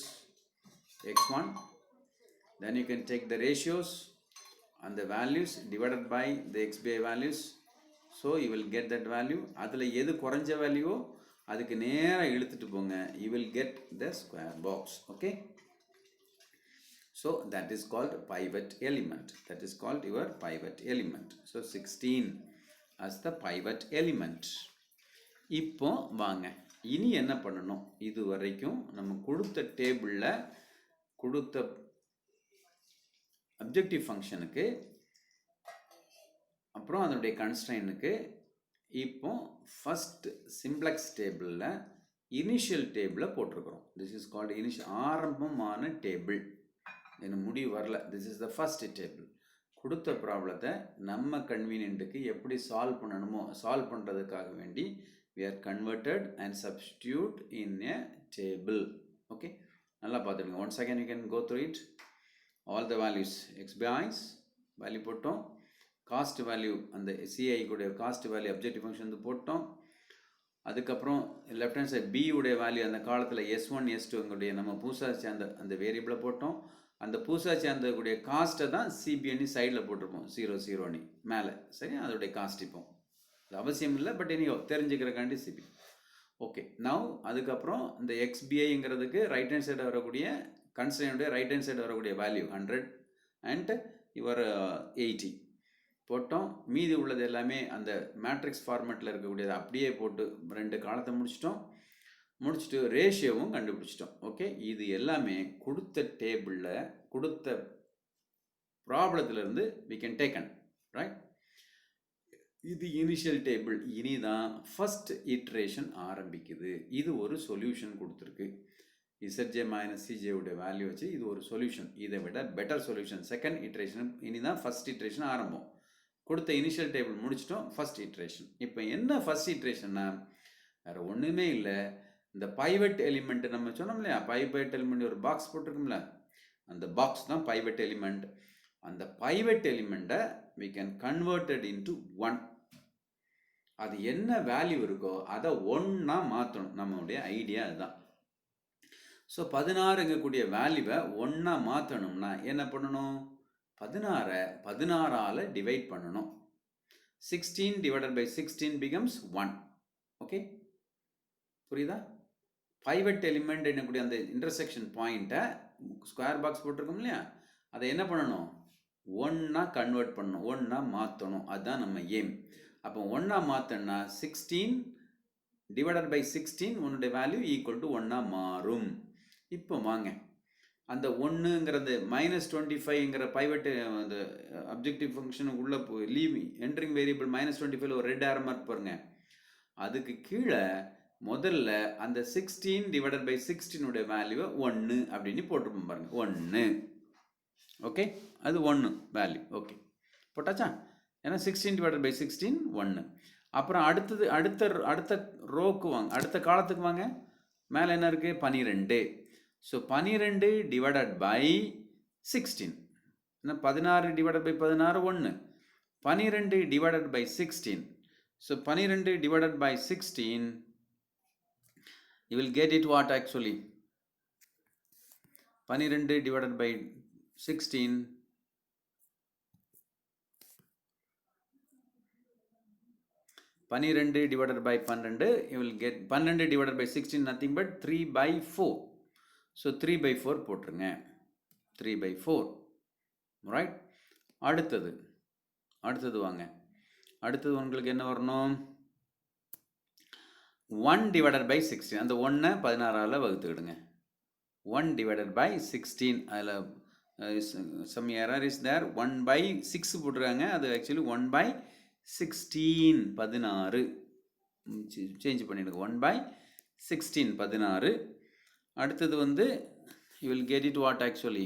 Speaker 1: x1, then you can take the ratios and the values divided by the xbi values. So you will get that value. அதில் எது குறைஞ்ச வேல்யூவோ அதுக்கு நேராக இழுத்துட்டு போங்க. You will get the square box. Okay, so that is called pivot element. That is called your pivot element. So 16 as the pivot element. இப்போ வாங்க இனி என்ன பண்ணணும்? இது வரைக்கும் நம்ம கொடுத்த டேபிளில் கொடுத்த அப்ஜெக்டிவ் ஃபங்க்ஷனுக்கு அப்புறம் அதனுடைய கன்ஸ்ட்ரைனுக்கு இப்போ ஃபர்ஸ்ட் சிம்ப்ளெக்ஸ் டேபிளில் இனிஷியல் டேபிளை போட்டிருக்கிறோம். திஸ் இஸ் கால்டு இனிஷியல், ஆரம்பமான டேபிள். எனக்கு முடிவு வரல. This is the first table. கொடுத்த ப்ராப்ளத்தை நம்ம கன்வீனியன்ட்டுக்கு எப்படி சால்வ் பண்ணணுமோ சால்வ் பண்ணுறதுக்காக வேண்டி we are converted and substitute in a table. Okay, நல்லா பார்த்துடுங்க. once again you can go through it. all the values xbi's value போட்டோம். காஸ்ட் வேல்யூ அந்த CI கூட காஸ்ட் வேல்யூ அப்ஜெக்டிவ் ஃபங்க்ஷன் வந்து போட்டோம். அதுக்கப்புறம் லெஃப்ட் ஹேண்ட் சைட் பி உடைய value அந்த காலத்தில் S1 S2 நம்ம புதுசாக சேர்ந்த அந்த வேரியபிளை போட்டோம். அந்த புதுசாக சேர்ந்தக்கூடிய காஸ்ட்டை தான் சிபிஎன்னு சைடில் போட்டிருப்போம் 00 மேலே. சரி, அதோடைய காஸ்ட் இப்போ அது அவசியம் இல்லை, பட் இனியோ தெரிஞ்சுக்கிறக்காண்டி சிபி. ஓகே, நவ் அதுக்கப்புறம் இந்த XBIங்கிறதுக்கு ரைட் ஹேண்ட் சைடு வரக்கூடிய கன்ஸ்ட்ரெயினுடைய ரைட் ஹேண்ட் சைடு வரக்கூடிய வேல்யூ 100 அண்ட் யுவர் 80 போட்டோம். மீதி உள்ளது எல்லாமே அந்த மேட்ரிக்ஸ் ஃபார்மேட்டில் இருக்கக்கூடியது அப்படியே போட்டு 2 காலத்தை முடிச்சுட்டு ரேஷியோவும் கண்டுபிடிச்சிட்டோம். ஓகே, இது எல்லாமே கொடுத்த டேபிளில் கொடுத்த ப்ராப்ளத்திலிருந்து we can taken, right? இது இனிஷியல் டேபிள். இனிதான் ஃபர்ஸ்ட் இட்ரேஷன் ஆரம்பிக்குது. இது ஒரு சொல்யூஷன் கொடுத்துருக்கு. ZJ மைனஸ் CJ உடைய வேல்யூ வச்சு இது ஒரு சொல்யூஷன். இதை விட பெட்டர் சொல்யூஷன் செகண்ட் இட்ரேஷன். இனிதான் ஃபர்ஸ்ட் இட்ரேஷன் ஆரம்பம். கொடுத்த இனிஷியல் டேபிள் முடிச்சிட்டோம், ஃபர்ஸ்ட் இட்ரேஷன். இப்போ என்ன ஃபர்ஸ்ட் இட்ரேஷன்னா வேறு ஒன்றுமே இல்லை. இந்த பைவட் எலிமெண்ட் நம்ம சொன்னோம் இல்லையா, பைவட் எலிமெண்ட் ஒரு பாக்ஸ் போட்டிருக்கோம்ல, அந்த பாக்ஸ் தான் பைவட் எலிமெண்ட். அந்த pivot எலிமெண்ட்டை we can convert it into 1. அது என்ன வேல்யூ இருக்கோ அதை 1ஆ மாற்றணும். நம்மளுடைய ஐடியா அதுதான். ஸோ 16ங்கக்கூடிய வேல்யூவை 1ஆ மாற்றணும்னா என்ன பண்ணணும்? 16ஆல் டிவைட் பண்ணணும். 16 divided by 16 becomes 1. ஓகே, புரியுதா? பைவட் எலிமெண்ட் என்னக்கூடிய அந்த இன்டர்செக்ஷன் பாயிண்ட்டை ஸ்கொயர் பாக்ஸ் போட்டிருக்கோம் இல்லையா, அதை என்ன பண்ணணும்? 1ஆ கன்வெர்ட் பண்ணணும், 1ஆ மாற்றணும். அதுதான் நம்ம எய்ம். அப்போ 1ஆ மாற்றணும்னா 16 divided by 16 உன்னுடைய வேல்யூ ஈக்குவல் டு 1ஆ மாறும். இப்போ வாங்க, அந்த 1ங்கிறது -25ங்கிற பைவட் அந்த அப்ஜெக்டிவ் ஃபங்க்ஷனுக்கு உள்ள லீவ் என்ட்ரிங் வேரியபிள் -25 ஒரு ரெட் ஆரோ மார்க் பாருங்க. அதுக்கு கீழே முதல்ல அந்த 16 divided by 16 உடைய வேல்யூவை 1 அப்படின்னு போட்டுருப்போம் பாருங்க, 1. ஓகே, அது 1 வேல்யூ. ஓகே, போட்டாச்சா? ஏன்னா 16 divided by 16 1. அப்புறம் அடுத்த ரோக்கு வாங்க, அடுத்த காலத்துக்கு வாங்க. மேலே என்ன இருக்குது? 12. So 12 divided by 16. ஏன்னா 16 divided by 16 1. 12 divided by 16. So 12 divided by 16, you will get it what actually? 12 divided by 16, divided by 12, you will get 12 divided by 16 nothing but 3/4. So 3/4 போட்டுருங்க, 3/4, ரைட்? அடுத்தது வாங்க. அடுத்தது உங்களுக்கு என்ன வரணும்? 1 divided by 16. அந்த 1 16ஆல் வகுத்துக்கிடுங்க. 1 divided by 16. அதில் some error is there. 1/6 போட்டுருக்காங்க, அது ஆக்சுவலி 1/16 16. சேஞ்ச் பண்ணிடுங்க, 1/16 16. அடுத்தது வந்து you will get it what actually?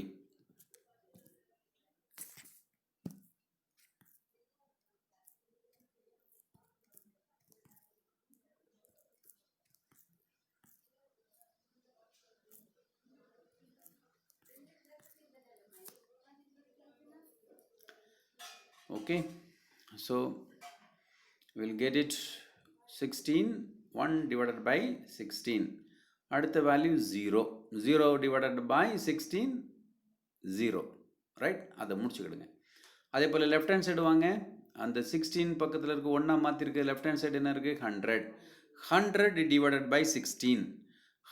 Speaker 1: Okay, so we'll get it 16, 1 divided by 16. அடுத்த வேல்யூ 0. 0 divided by 16 0, right? அதை முடிச்சுக்கிடுங்க. அதே போல் லெஃப்ட் ஹேண்ட் சைடு வாங்க. அந்த 16 பக்கத்தில் இருக்க 1ஆ மாற்றிருக்கு. லெஃப்ட் ஹேண்ட் சைடு என்ன இருக்குது? 100. 100 divided by 16.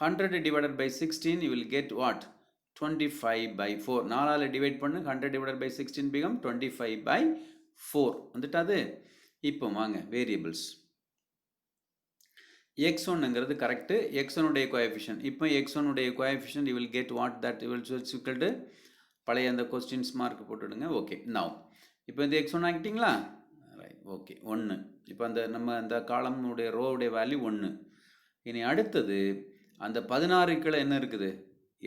Speaker 1: 100 divided by 16, you will get what? 25/4. 4ஆல் divide பண்ணு. 100 divided by 16 become 25/4. வந்துட்டு அது. இப்போ வாங்க வேரியபிள்ஸ். x1ங்கிறது கரெக்டு. x1உடைய கோஎஃபிஷியன்ட். இப்போ x1உடைய coefficient you will get what? that you will equal to பழைய அந்த கொஸ்டின்ஸ் மார்க் போட்டுடுங்க. ஓகே, நவ் இப்போ இந்த x1 ஆகிட்டிங்களா? Right, okay, 1. இப்போ நம்ம அந்த காலமுடைய ரோவுடைய வேல்யூ 1. இனி அடுத்தது அந்த 16 கீழே என்ன இருக்குது?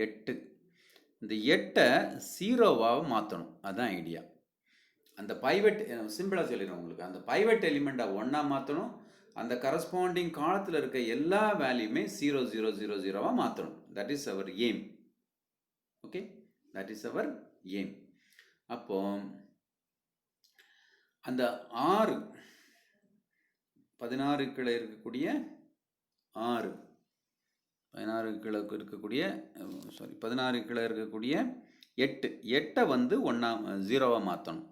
Speaker 1: 8. இந்த 8ஐ 0ஆக மாற்றணும். அதுதான் ஐடியா. அந்த பைவட், சிம்பிளாக சொல்லிடுறேன் உங்களுக்கு, அந்த பைவட் எலிமெண்ட்டை 1ஆ மாற்றணும். அந்த கரஸ்பாண்டிங் காலத்தில் இருக்க எல்லா வேல்யூமே 0 0 0 0ஆக மாற்றணும். That is our aim. Okay, that is our aim. அப்போ அந்த 16 கீழே இருக்கக்கூடிய 6 16 கீழே இருக்கக்கூடிய 16 கீழே இருக்கக்கூடிய 8 வந்து 0வாக மாற்றணும்.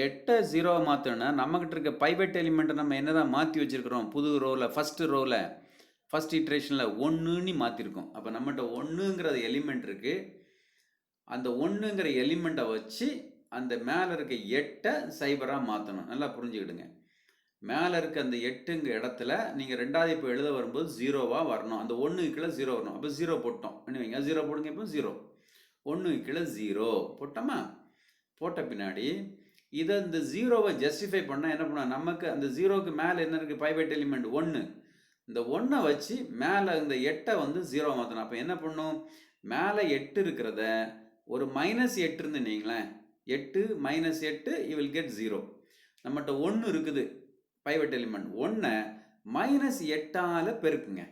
Speaker 1: 8 0வாக மாற்றணும்னா நம்மக்கிட்ட இருக்க பைவட் எலிமெண்ட்டை நம்ம என்ன தான் மாற்றி வச்சுருக்கிறோம்? புது ரோவில் ஃபஸ்ட் இட்ரேஷனில் 1ன்னு மாற்றிருக்கோம். அப்போ நம்மகிட்ட 1ங்கிற எலிமெண்ட் இருக்குது. அந்த 1ங்கிற எலிமெண்ட்டை வச்சு அந்த மேலே இருக்க 8 சைபராக மாற்றணும். நல்லா புரிஞ்சுக்கிடுங்க. மேலே இருக்க அந்த 8ங்க இடத்துல நீங்கள் ரெண்டாவது இப்போ எழுத வரும்போது 0வாக வரணும். அந்த 1க்கு கீழே 0 வரணும். அப்போ 0 போட்டோம் பண்ணுவீங்க. 0 போடுங்க. இப்போ 0 1க்கு கீழே 0 போட்டோமா? போட்ட பின்னாடி இதை இந்த 0வை ஜஸ்டிஃபை பண்ணால் என்ன பண்ணால் நமக்கு அந்த 0க்கு மேலே என்ன இருக்குது? Pivot element 1. இந்த 1 வச்சு மேலே இந்த 8 வந்து 0 மாற்றணும். அப்போ என்ன பண்ணும்? மேலே 8 இருக்கிறத ஒரு -8 இருந்து நீங்களேன் 8 -8 you will get 0. நம்மகிட்ட 1 இருக்குது பைவட் எலிமெண்ட். 1 -8ஆல் பெருக்குங்க.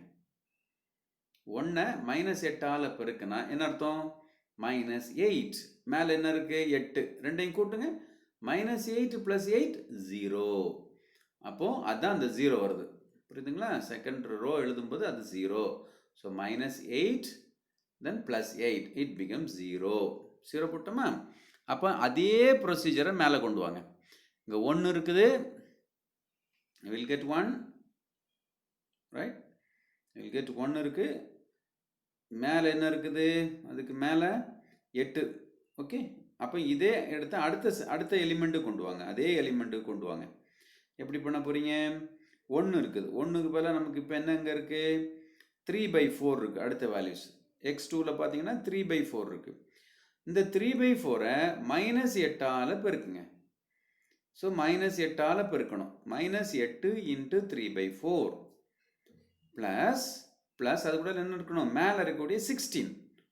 Speaker 1: 1 -8ஆல் பெருக்குனா என்ன அர்த்தம்? -8. மேலே என்ன இருக்குது? 8. ரெண்டையும் கூட்டுங்க. -8 + 8 0. அப்போது அதுதான் அந்த 0 வருது. புரியுதுங்களா? செகண்ட் ரோ எழுதும்போது அது 0. So -8 then +8 it becomes 0. 0 போட்டோமா? அப்போ அதே ப்ரொசீஜரை மேலே கொண்டு வாங்க. இங்கே 1 இருக்குது. you will get 1, right? you will get 1 இருக்குது. மேலே என்ன இருக்குது? அதுக்கு மேலே 8. ஓகே. அப்போ இதே எடுத்து அடுத்த எலிமெண்ட்டு கொண்டு வாங்க. அதே எலிமெண்ட்டுக்கு கொண்டு வாங்க. எப்படி பண்ண போகிறீங்க? 1 இருக்குது. 1க்கு பதிலாக நமக்கு இப்போ என்ன இங்கே இருக்குது? 3/4 இருக்குது. அடுத்த வேல்யூஸ் x2ல் பார்த்தீங்கன்னா 3/4 இருக்குது. இந்த 3/4ஐ -8ஆல் பெருக்குங்க. ஸோ -8ஆல் பெருக்கணும். -8 × 3/4 ப்ளஸ் அது கூட என்ன இருக்கணும்? மேலே இருக்கக்கூடிய 16.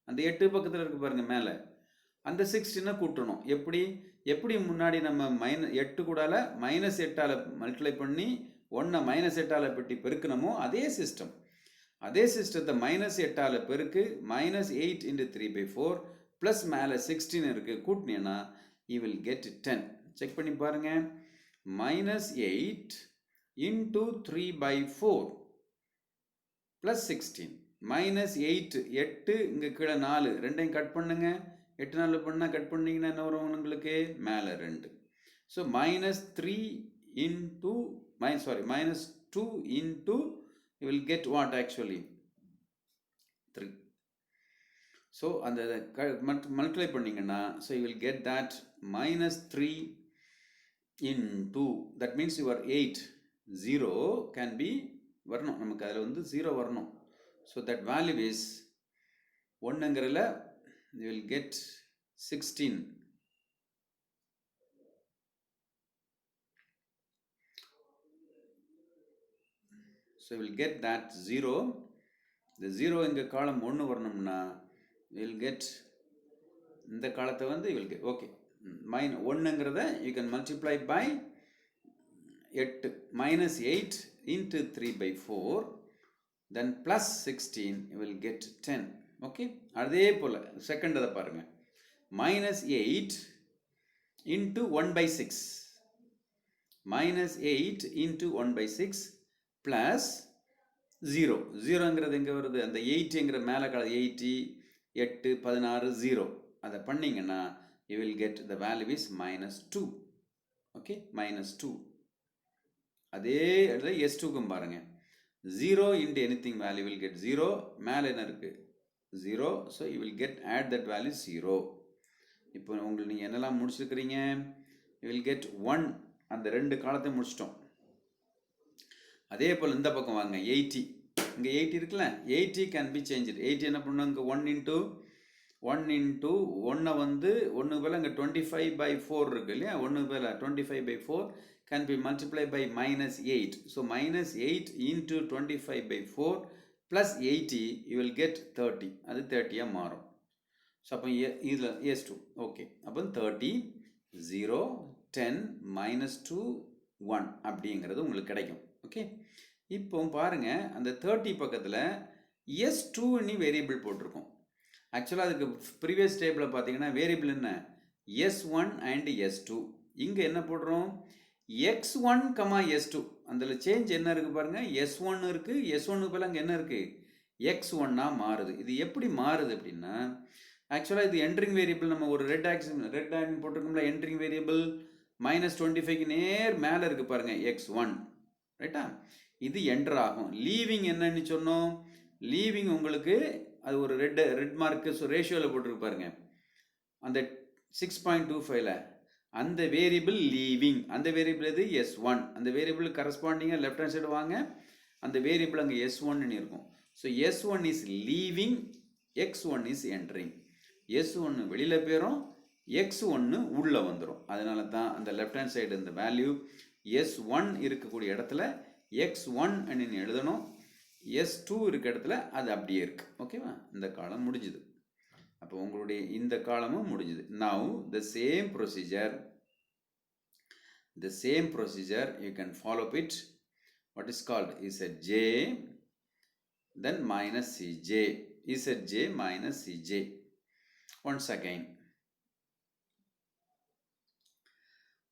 Speaker 1: அந்த 8 பக்கத்தில் இருக்கு பாருங்கள் மேலே. அந்த 16 கூட்டணும். எப்படி முன்னாடி நம்ம 8 கூடால -8ஆல் மல்டிப்ளை பண்ணி 1 -8ஆல் பெட்டி பெருக்கணுமோ அதே சிஸ்டத்தை -8ஆல் பெருக்கு -8 × 3/4 ப்ளஸ் மேலே 16 இருக்குது. கூட்டினீங்கன்னா you will get 10. செக் பண்ணி பாருங்க. -8 × 3/4 ப்ளஸ் 16 -8 8 இங்கே கீழே 4 ரெண்டையும் கட் பண்ணுங்க. 8 4 பண்ணால் கட் பண்ணிங்கன்னா என்ன வரும் உங்களுக்கு? மேலே 2. So -2 × you will get what actually? 3. So அந்த மல்டிப்ளை பண்ணிங்கன்னா so you will get that -3 × that means your 8 0 can be வரணும். நமக்கு அதில் வந்து 0 வரணும். So that value is 1ங்கிறதுல you will get 16. So you will get that 0. The 0 இங்கே காலம் 1 வரணும்னா you will get இந்த காலத்தை வந்து you will get okay. 1ங்கிறத you can multiply by 8 -8 × 3/4 then plus 16 you will get 10. Okay. அதே போல் செகண்ட் அதை பாருங்கள். -8 × 1/6 -8 × 1/6 plus 0. 0ங்கிறது எங்கே வருது? அந்த 8ங்கிற மேலே கால 8 8 16 0 அதை பண்ணிங்கன்னா you will get the value is -2. Okay. -2. அதே இடத்துல S2க்கும் பாருங்கள். 0 × anything value will get 0. மேலே என்ன இருக்குது? 0. So you will get add that value 0. இப்போ உங்களுக்கு நீங்கள் என்னெல்லாம் முடிச்சிருக்கிறீங்க? you will get 1. அந்த 2 காலத்தை முடிச்சிட்டோம். அதே போல் இந்த பக்கம் வாங்க. 80 இங்கே 80 இருக்குல்ல? 80 கேன் பி சேஞ்ச். 80 என்ன பண்ணணும்? இங்கே 1 × 1 வந்து 1 பேர் இங்கே 25/4 இருக்கு இல்லையா? 1 பேர் 25/4 can be multiplied by -8. So -8 × 25/4 plus 80 you will get 30. அது 30 மாறும். ஸோ அப்போ இதில் S2 ஓகே. அப்போ 30 0 10 -2 1 அப்படிங்கிறது உங்களுக்கு கிடைக்கும். ஓகே. இப்போ பாருங்கள் அந்த 30 பக்கத்தில் S2 வேரியபிள் போட்டிருக்கோம். ஆக்சுவலாக அதுக்கு ப்ரீவியஸ் டேபிளில் பார்த்தீங்கன்னா வேரியபிள் என்ன? S1 and S2. இங்கே என்ன போடுறோம்? x1, s2 அதில் சேஞ்ச் என்ன இருக்குது பாருங்கள், s1 இருக்குது, s1க்கு பதில் அங்கே என்ன இருக்குது, x1 மாறுது. இது எப்படி மாறுது அப்படின்னா, ஆக்சுவலாக இது என்ட்ரிங் வேரியபிள். நம்ம ஒரு ரெட் ஆக்ஷன் போட்டிருக்கோம்ல, என்ட்ரிங் வேரியபிள் -25க்கு நேர் மேலே இருக்குது பாருங்கள், x1 ரைட்டா. இது என்டர் ஆகும். லீவிங் என்னன்னு சொன்னோம், லீவிங் உங்களுக்கு அது ஒரு ரெட் மார்க்கு ரேஷியோவில் போட்டிருக்கு பாருங்க, அந்த 6.25ல் அந்த வேரியபிள் லீவிங், அந்த வேரியபிள் எது, s1. அந்த வேரியபிள் கரஸ்பாண்டிங்காக லெஃப்ட் ஹேண்ட் சைடு வாங்க, அந்த வேரியபிள் அங்கே s1 இருக்கும். So s1 is leaving, x1 is entering. s1 வெளியில் போயிடும், x1 உள்ளே வந்துடும். அதனால தான் அந்த லெஃப்ட் ஹேண்ட் சைடு இந்த வேல்யூ s1 இருக்கக்கூடிய இடத்துல x1 எழுதணும், s2 இருக்க இடத்துல அது அப்படியே இருக்கு. ஓகேவா, இந்த காலம் முடிஞ்சுது. அப்போ உங்களுடைய இந்த காலமும் முடிஞ்சுது. Now the same procedure you can follow it. What is called zj, then minus cj, zj minus cj. Once again,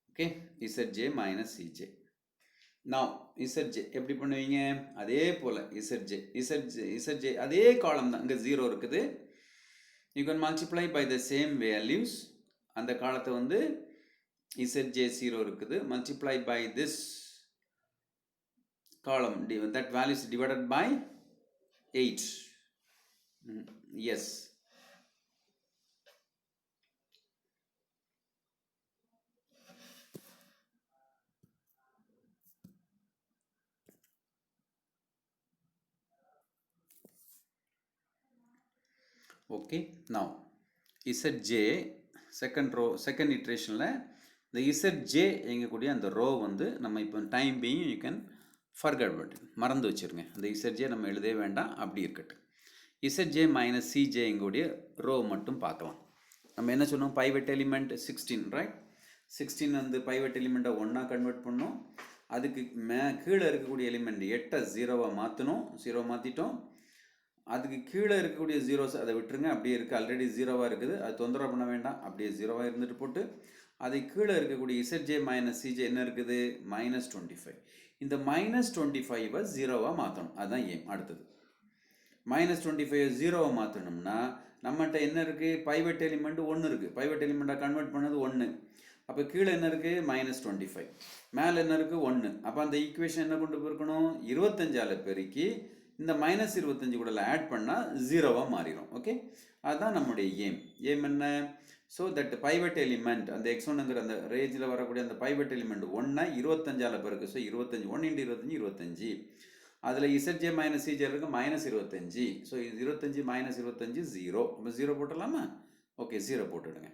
Speaker 1: okay, zj minus cj. Now zj எப்படி பண்ணுவீங்க, அதே போல zj அதே காலம் தான், இங்கே 0 இருக்குது. You can multiply by the same values. அந்த காலத்தை வந்து zj 0 இருக்குது, multiply by this column, that value is divided by 8. Yes. Okay, now zj second row, second iterationல இந்த zj எங்கக்கூடிய அந்த ரோ வந்து நம்ம இப்போ time being you can forgot but, மறந்து வச்சுருங்க. அந்த zj நம்ம எழுதவே வேண்டாம், அப்படி இருக்கட்டும். zj மைனஸ் cj எங்களுடைய ரோ மட்டும் பார்க்கலாம். நம்ம என்ன சொன்னோம், பைவட் எலிமெண்ட் 16 ரைட். 16 வந்து பைவட் எலிமெண்ட்டை 1 கன்வெர்ட் பண்ணோம். அதுக்கு கீழே இருக்கக்கூடிய எலிமெண்ட் 8 0 மாற்றணும், 0 மாற்றிட்டோம். அதுக்கு கீழே இருக்கக்கூடிய ஜீரோஸ் அதை விட்டுருங்க, அப்படியே இருக்குது, ஆல்ரெடி 0 இருக்குது, அது தொந்தரவு பண்ண வேண்டாம், அப்படியே 0 இருந்துட்டு போட்டு. அது கீழே இருக்கக்கூடிய zj மைனஸ் cj என்ன இருக்குது, -25. இந்த -25 0 மாற்றணும், அதுதான் ஏம். அடுத்தது -25 0 மாற்றணும்னா நம்மகிட்ட என்ன இருக்குது, பைவட் எலிமெண்ட் 1 இருக்குது, பைவட் எலிமெண்ட்டாக கன்வெர்ட் பண்ணது 1. அப்போ கீழே என்ன இருக்குது, -25, மேலே என்ன இருக்குது, 1. அப்போ அந்த ஈக்குவேஷன் என்ன கொண்டு போயிருக்கணும், 25ஆல் பெருக்கி இந்த -25 கூட ஆட் பண்ணால் 0 மாறிடும். ஓகே, அதுதான் நம்முடைய ஏம் என்ன. ஸோ தட் பைவட் எலிமெண்ட் அந்த x1ங்கிற அந்த ரேஞ்சில் வரக்கூடிய அந்த பைவட் எலிமெண்ட் 1 25ஆல் பெருக்கு. ஸோ 25, 1 × 25 25. அதில் zj மைனஸ் cj இருக்கு -25. ஸோ 25 -25 0. இப்போ 0 போட்டுடலாமா, ஓகே 0 போட்டுடுங்க.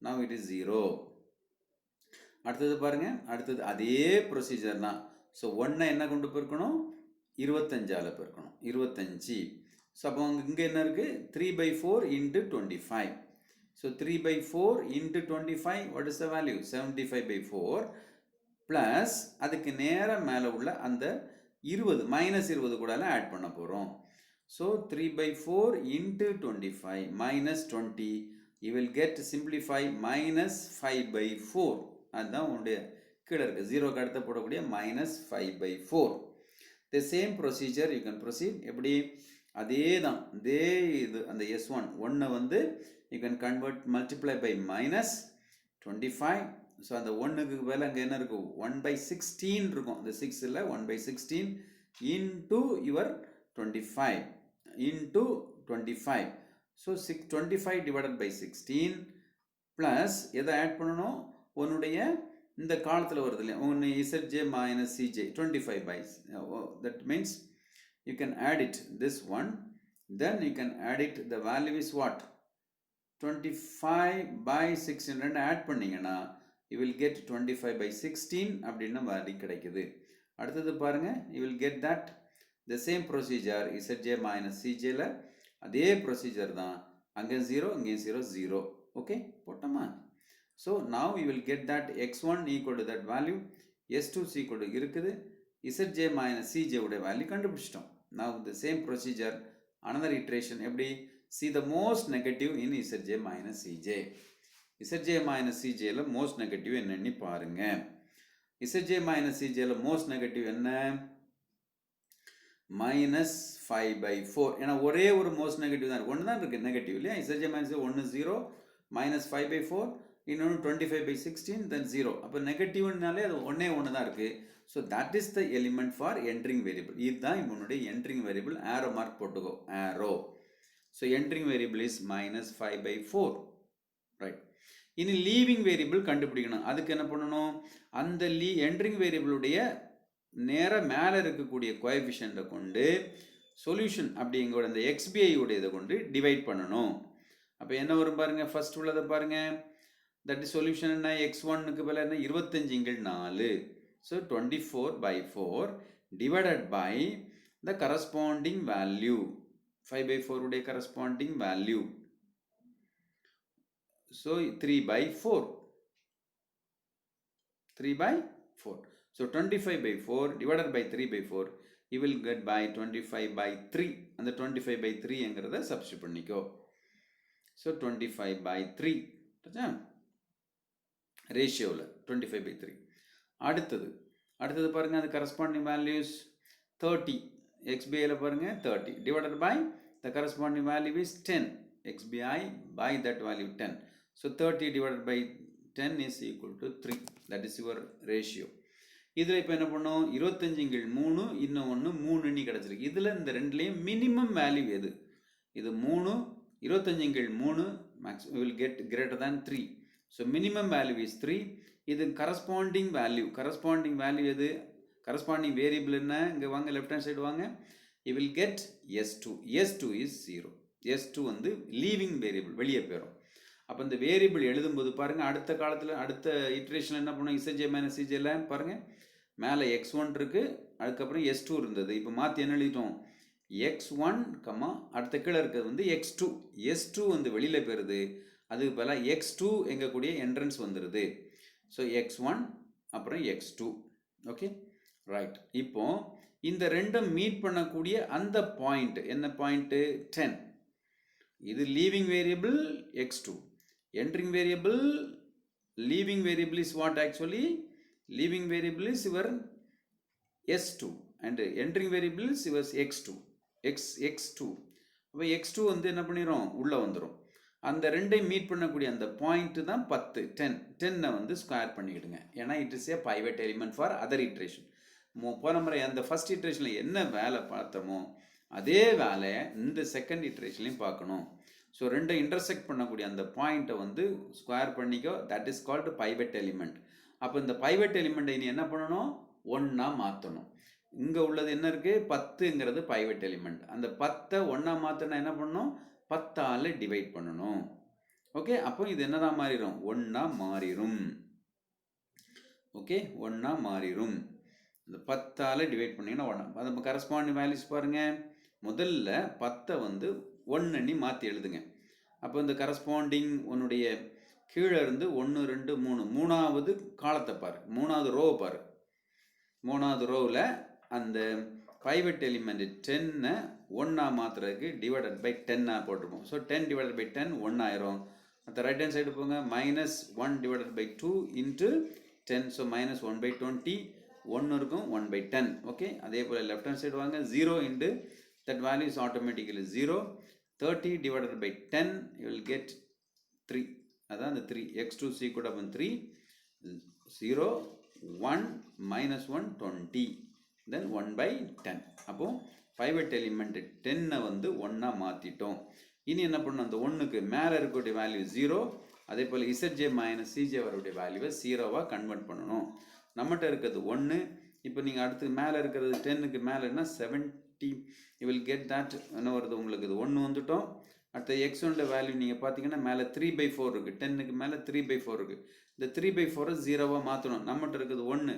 Speaker 1: now it is 0. அடுத்தது பாருங்க, அடுத்தது அதே ப்ரொசீஜர் தான். ஸோ 1 என்ன கொண்டு போயிருக்கணும், 25ஆல் பெருக்கணும், 25. ஸோ அப்போ இங்கே என்ன இருக்குது, 3/4 × 25. So 3/4 × 25 what is the value, 75/4 plus அதுக்கு நேராக மேலே உள்ள அந்த 20 -20 கூட ஆட் பண்ண போகிறோம். So 3/4 × 25 -20, you will get simplify -5/4. அதுதான் உங்களுடைய கீழே இருக்குது, 0க்கு அடுத்த போடக்கூடிய -5/4. the same procedure you can proceed. எப்படி, அதே தான், இதே இது அந்த s1 1 வந்து you can convert, multiply by -25. So அந்த 1க்கு மேலே அங்கே என்ன இருக்கும், 1/16 இருக்கும். அந்த 6 இல்லை, 1/16 into your 25 into 25. So 25 divided by 16 plus எதை ஆட் பண்ணணும், உன்னுடைய இந்த காலத்தில் வருது இல்லையா, ஒன்று zj minus cj 25/, that means you can add it this one, then you can add it, the value is what, 25/16 add பண்ணிங்கன்னா you will get 25/16 அப்படின்னு வேல்யூ கிடைக்குது. அடுத்தது பாருங்க, you will get that the same procedure zj minus cjல அதே procedure தான், அங்கே 0 இங்கே 0 0. Okay போட்டோமா. So now you will get that x1 equal to that value, s2 equal to இருக்குது, zj minus cj உடைய வேல்யூ கண்டுபிடிச்சிட்டோம். Now the same procedure, another iteration, எப்படி, see the most negative in zj minus cj. zj minus cjல most negative என்னன்னு பாருங்க. Zj minus Cj most negative என்ன? -5/4. ஏன்னா ஒரே ஒரு மோஸ்ட் நெகட்டிவ் தான், ஒன்று தான் இருக்கு நெகட்டிவ் இல்லையா? Zj minus 1 0, -5/4, இன்னொன்று 25/16, தென் 0. அப்போ நெகட்டிவ்னாலே அது ஒன்னே ஒன்று தான் இருக்கு. So that is the element for entering variable. இதுதான் இவனுடைய என்ட்ரிங் வேரியபிள். ஆரோ மார்க் போட்டுக்கோ, arrow. So entering variable is -5/4. Right. இனி லீவிங் வேரியபிள் கண்டுபிடிக்கணும். அதுக்கு என்ன பண்ணணும்? அந்த என்ட்ரிங் வேரியபிளுடைய நேராக மேலே இருக்கக்கூடிய கோஎஃபிஷியண்ட்டை கொண்டு சொல்யூஷன் அப்படிங்கிற அந்த XBI உடையதை கொண்டு டிவைட் பண்ணணும். அப்போ என்ன வரும் பாருங்க, ஃபர்ஸ்ட் உள்ளதை பாருங்க. தட் இஸ் சொல்யூஷன் என்ன? x1க்கு பதிலா என்ன? 25/4. So 24/4 divided by the corresponding value, 5/4 உடைய corresponding value. So 3/4. 3/4. So 25/4 divided by 3/4, you will get by 25/3. And the 25/3 என்கிறத substitute பண்ணிக்கோ. So 25/3 ரேஷியோவில் 25/3. அடுத்தது பாருங்க, அது corresponding values 30. XBI பாருங்க 30 divided by the corresponding value is 10. XBI by that value 10. So 30 divided by 10 is equal to 3. That is your ratio. இதில் இப்போ என்ன பண்ணோம்? 25/3, இன்னும் ஒன்று 3 கிடச்சிருக்கு. இதில் இந்த ரெண்டுலேயும் மினிமம் வேல்யூ எது? இது 3, 25/3 max will get greater than 3. So minimum value is 3. இது கரஸ்பாண்டிங் வேல்யூ எது? கரஸ்பாண்டிங் வேரியபிள் என்ன? இங்கே வாங்க, லெஃப்ட் ஹேண்ட் சைடு வாங்க. You will get S2. S2 is 0. S2 வந்து லீவிங் வேரியபிள், வெளியே போயிடும். அப்போ இந்த வேரியபிள் எழுதும்போது பாருங்கள், அடுத்த இட்ரேஷனில் என்ன பண்ணும்? Zj minus Cjல பாருங்கள், மேலே x1 இருக்குது, அதுக்கப்புறம் S2 இருந்தது. இப்போ மாற்றி என்ன எழுதிட்டோம்? x1, அடுத்த கீழே இருக்கிறது வந்து x2. S2 வந்து வெளியில் போயிருது, அதுக்கு பதிலாக x2 எங்கக்கூடிய என்ட்ரன்ஸ் வந்துடுது. ஸோ x1 அப்புறம் x2. Okay, right. இப்போ இந்த ரெண்டும் மீட் பண்ணக்கூடிய அந்த பாயிண்ட் என்ன பாயிண்ட்டு? 10. இது leaving variable x2. Entering variable, leaving variable is what actually? Leaving variable is your S2 and entering variable is your X2. X2. அப்போ X2 வந்து என்ன பண்ணிடும்? உள்ளே வந்துடும். அந்த ரெண்டையும் மீட் பண்ணக்கூடிய அந்த பாயிண்ட் தான் 10, 10 வந்து ஸ்கொயர் பண்ணிக்கிடுங்க. ஏன்னா it is a pivot element for other iteration. போன முறை அந்த ஃபர்ஸ்ட் இட்ரேஷனில் என்ன வேலை பார்த்தோமோ அதே வேலையை இந்த செகண்ட் இட்ரேஷன்லையும் பார்க்கணும். ஸோ ரெண்டை இன்டர்செக்ட் பண்ணக்கூடிய அந்த பாயிண்ட்டை வந்து ஸ்கொயர் பண்ணிக்கோ. That is called pivot element. அப்போ இந்த பைவட் எலிமெண்ட்டை இனி என்ன பண்ணணும்? ஒன்றா மாற்றணும். இங்கே உள்ளது என்ன இருக்குது? 10ங்கிறது பைவட் எலிமெண்ட். அந்த 10 ஒன்றா மாற்றினா என்ன பண்ணணும்? 10ஆல் டிவைட் பண்ணணும். ஓகே, அப்போ இது என்னதான் மாறிடும்? ஒன்றா மாறிடும். ஓகே, ஒன்றா மாறிடும். இந்த 10ஆல் டிவைட் பண்ணிங்கன்னா ஒன்றா. அது கரஸ்பாண்டிங் வேல்யூஸ் பாருங்கள். முதல்ல 10 வந்து 1 மாற்றி எழுதுங்க. அப்போ இந்த கரஸ்பாண்டிங் உன்னுடைய கீழே இருந்து 1 2 3 மூணாவது காலத்தை பாரு, மூணாவது ரோவை பாரு. மூணாவது ரோவில் அந்த பைவட் எலிமெண்ட் 10 1 மாற்றுறதுக்கு டிவைடட் பை 10 போட்டிருப்போம். ஸோ 10 டிவைடட் பை 10 1 ஆயிரும். அந்த ரைட் ஹேண்ட் சைடு போங்க, -1 டிவைடட் பை 2 இன்ட்டு 10. ஸோ -1/20 1 இருக்கும், 1/10. ஓகே, அதே போல் லெஃப்ட் ஹேண்ட் சைடு வாங்க, 0 into that value is automatically 0. 30 divided by 10, you will get 3. அதான் அந்த 3. x2 is equal to 3. 0, 1, -1, 20. Then 1/10. அப்போ pivot element 10 வந்து 1 மாற்றிட்டோம். இனி என்ன பண்ணணும்? அந்த 1க்கு மேலே இருக்கக்கூடிய வேல்யூ 0. அதே போல் Zj minus Cj வரக்கூடிய வேல்யூவை 0வா கன்வெர்ட் பண்ணணும். நம்மகிட்ட இருக்கிறது 1. இப்போ நீங்கள் அடுத்து மேலே இருக்கிறது 10க்கு மேலேன்னா 70. you will get that. என்ன வருது உங்களுக்கு? இது 1 வந்துட்டோம். அடுத்த x1 வேல்யூ நீங்கள் பார்த்தீங்கன்னா மேலே 3/4 இருக்குது. 10க்கு மேலே 3/4 இருக்குது. இந்த 3/4 0வா மாற்றணும். நம்மகிட்ட இருக்குது 1.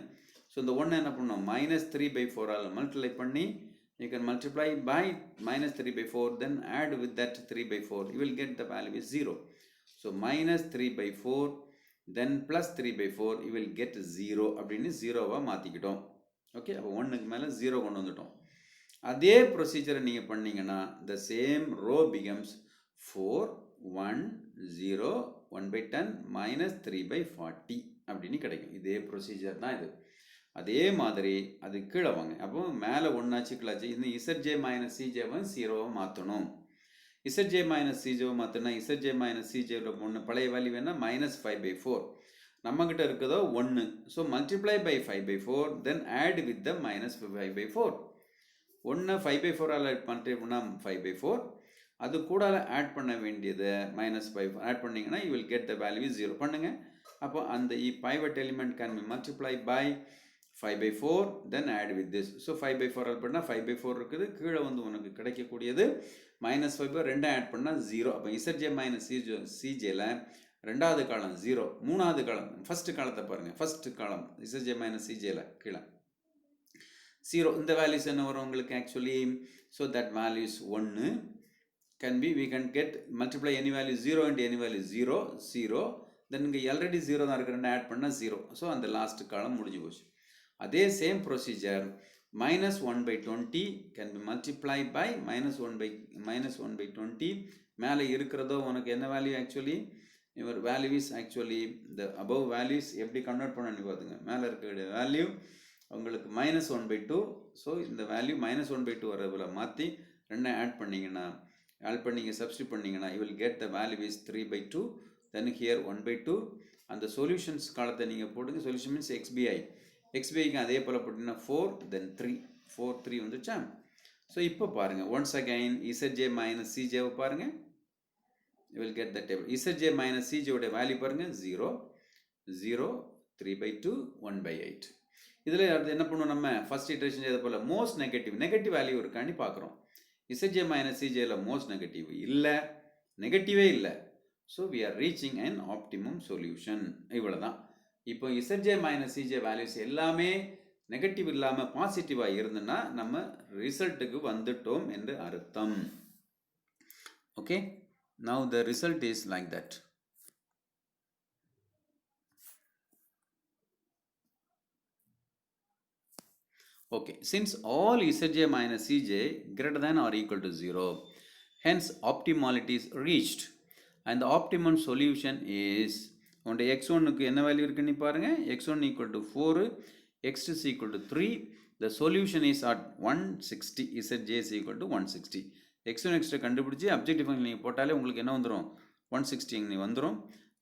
Speaker 1: ஸோ இந்த 1 என்ன பண்ணணும்? -3/4ஆல் மல்டிப்ளை பண்ணி you can multiply by -3/4, then add with that 3/4, you will get the value is 0. So -3/4 then plus 3/4, you will get 0 அப்படின்னு 0வா மாற்றிக்கிட்டோம். ஓகே, அப்போ 1க்கு மேலே 0 கொண்டு வந்துட்டோம். அதே ப்ரொசீஜரை நீங்கள் பண்ணீங்கன்னா the same row becomes 4 1 0 1/10 -3/40 அப்படின்னு கிடைக்கும். இதே ப்ரொசீஜர் தான் இது. அதே மாதிரி அது கீழே வாங்க. அப்போ மேலே ஒன்றாச்சு கீழாச்சு. இந்த இசட்ஜே மைனஸ் சிஜேவை 0வாக மாற்றணும். இசட்ஜே மைனஸ் சிஜேவை மாற்றினா இசட்ஜே மைனஸ் சிஜேவோட ஒன்று பழைய வேல்யூ வேணால் -5/4. நம்மக்கிட்ட இருக்குதோ 1. So multiply by 5/4, then add with the -5/4. 1 5/4 add பண்ணிட்டோம்னா 5/4. அது கூட ஆட் பண்ண வேண்டியது -5 ஆட் பண்ணிங்கன்னா you will get the value 0 பண்ணுங்க. அப்போ அந்த pivot element can be multiply by 5/4, then add with this. So 5/4 add பண்ணால் 5/4 இருக்குது. கீழே வந்து உனக்கு கிடைக்கக்கூடியது -5 ரெண்டும் ஆட் பண்ணால் 0. அப்போ இசட்ஜே மைனஸ் சிஜேல ரெண்டாவது காலம் 0, மூணாவது காலம் ஃபர்ஸ்ட் காலத்தை பாருங்கள். ஃபர்ஸ்ட் காலம் இசட்ஜே மைனஸ் சிஜேல கீழே 0. இந்த வேல்யூஸ் என்ன வரும் உங்களுக்கு actually? So that values 1 can be, we can get multiply any value 0 into any value 0, 0. Then இங்கே ஆல்ரெடி 0 தான் இருக்கு, ரெண்டு ஆட் பண்ணால் 0. ஸோ அந்த லாஸ்ட் காலம் முடிஞ்சு போச்சு. அதே same procedure -1/20 can be multiplied by -1/20. மேலே இருக்கிறதோ உனக்கு என்ன value actually? Your value is actually the above values எப்படி கன்வெர்ட் பண்ணி பார்த்துங்க. மேலே இருக்கிற வேல்யூ உங்களுக்கு -1/2. ஸோ இந்த வேல்யூ -1/2 வரவில் மாற்றி ரெண்டை ஆட் பண்ணிங்கன்னா சப்ஸ்டியூட் பண்ணிங்கன்னா you will get the value is 3/2. then here 1/2. அந்த சொல்யூஷன்ஸ் காலத்தை நீங்கள் போடுங்க. சொல்யூஷன் மீன்ஸ் xbiக்கு அதே போல் போட்டிங்கன்னா 4, then 3. 4, 3 வந்துச்சா? ஸோ இப்போ பாருங்கள், ஒன்ஸ் அகைன் இசட்ஜே மைனஸ் சிஜேவை பாருங்கள். you will get the table. ZJ minus சிஜேவோட வேல்யூ பாருங்கள் 0, 0, 3/2, 1/8. இதில் அடுத்து என்ன பண்ணுவோம்? நம்ம ஃபர்ஸ்ட் இட்ரேஷன் செய்த போல் மோஸ்ட் நெகட்டிவ் வேல்யூ இருக்கான்னு பார்க்குறோம். இசட்ஜே மைனஸ் சிஜேல மோஸ்ட் நெகட்டிவ் இல்லை, நெகட்டிவே இல்லை. So we are reaching an optimum solution. இவ்வளோ தான். இப்போ இசட்ஜே மைனஸ் சிஜே வேல்யூஸ் எல்லாமே நெகட்டிவ் இல்லாமல் பாசிட்டிவாக இருந்துன்னா நம்ம ரிசல்ட்டுக்கு வந்துட்டோம் என்று அர்த்தம். Okay, now the result is like that. Okay, since all Zj minus Cj greater than or equal to 0, hence optimality is reached, and the optimum solution is on x1 க்கு என்ன வேல்யூ இருக்குன்னு பாருங்க. x1 equal to 4, x2 is equal to 3. The solution is at 160. Zj is equal to 160. x1 x2 கண்டுபிடிச்சு objective function நீங்கள் போட்டாலே உங்களுக்கு என்ன வந்துடும்? 160 இங்கே வந்துடும்.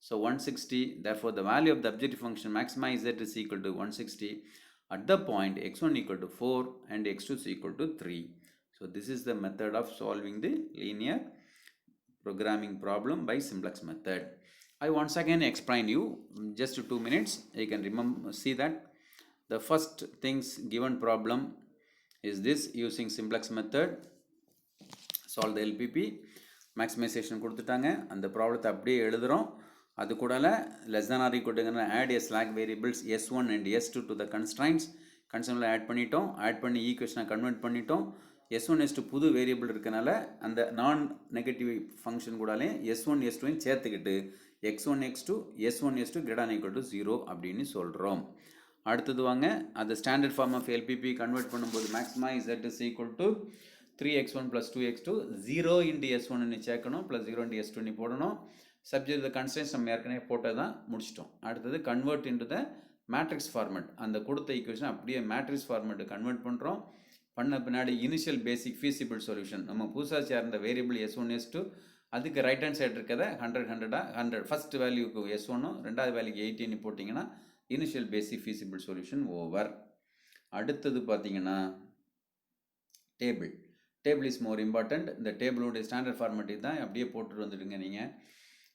Speaker 1: So 160, therefore the value of the objective function maxima z is equal to 160 at the point x1 equal to 4 and x2 is equal to 3. So this is the method of solving the linear programming problem by simplex method. I once again explain you just 2 minutes. You can remember, see that the first things given problem is this. Using simplex method solve the LPP. Maximization கொடுத்துட்டாங்க. அந்த ப்ராப்ளத்தை அப்படியே எழுதுகிறோம். அது கூடல less than or equal to add a slack variables s1 and s2 to the constraints. கன்ஸ்ட்ரைன்ட்ல add பண்ணிட்டோம். Add பண்ணி ஈக்குவேஷனை கன்வெர்ட் பண்ணிட்டோம். s1 s2 புது வேரியபிள் இருக்கனால அந்த நான் நெகட்டிவ் ஃபங்க்ஷன் கூடாலே s1 s2 சேர்த்துக்கிட்டு x1 x2 s1 s2 greater than or equal to 0 அப்படின்னு சொல்கிறோம். அடுத்தது வாங்க, அது standard form of LPP convert பண்ணும்போது maxima z is equal to 3x1 plus 2x2 0 into s1 ன்னு சேர்க்கணும், plus 0 into s2 ன்னு போடணும். சப்ஜெக்ட் த கன்ஸ்ட்ரெயின்ஸ் நம்ம ஏற்கனவே போட்டது தான், முடிச்சிட்டோம். அடுத்தது convert into the matrix format. அந்த கொடுத்த ஈக்குவேஷன் அப்படியே மேட்ரிக்ஸ் ஃபார்மேட்டு கன்வெர்ட் பண்ணுறோம். பண்ண பின்னாடி இனிஷியல் பேசிக் ஃபீசிபிள் சொல்யூஷன் நம்ம புதுசாக சேர்ந்த வேரியபிள் s1 s2 அதுக்கு ரைட் ஹேண்ட் சைடு இருக்கிறத 100 ஃபர்ஸ்ட் வேல்யூக்கு s1, ரெண்டாவது வேல்யூக்கு 80 போட்டிங்கன்னா இனிஷியல் பேசிக் ஃபீசிபிள் சொல்யூஷன் ஓவர். அடுத்தது பார்த்தீங்கன்னா டேபிள் இஸ் மோர் இம்பார்ட்டண்ட். இந்த டேபிளோடைய ஸ்டாண்டர்ட் ஃபார்மேட்டு தான் அப்படியே போட்டுட்டு வந்துடுங்க நீங்கள்.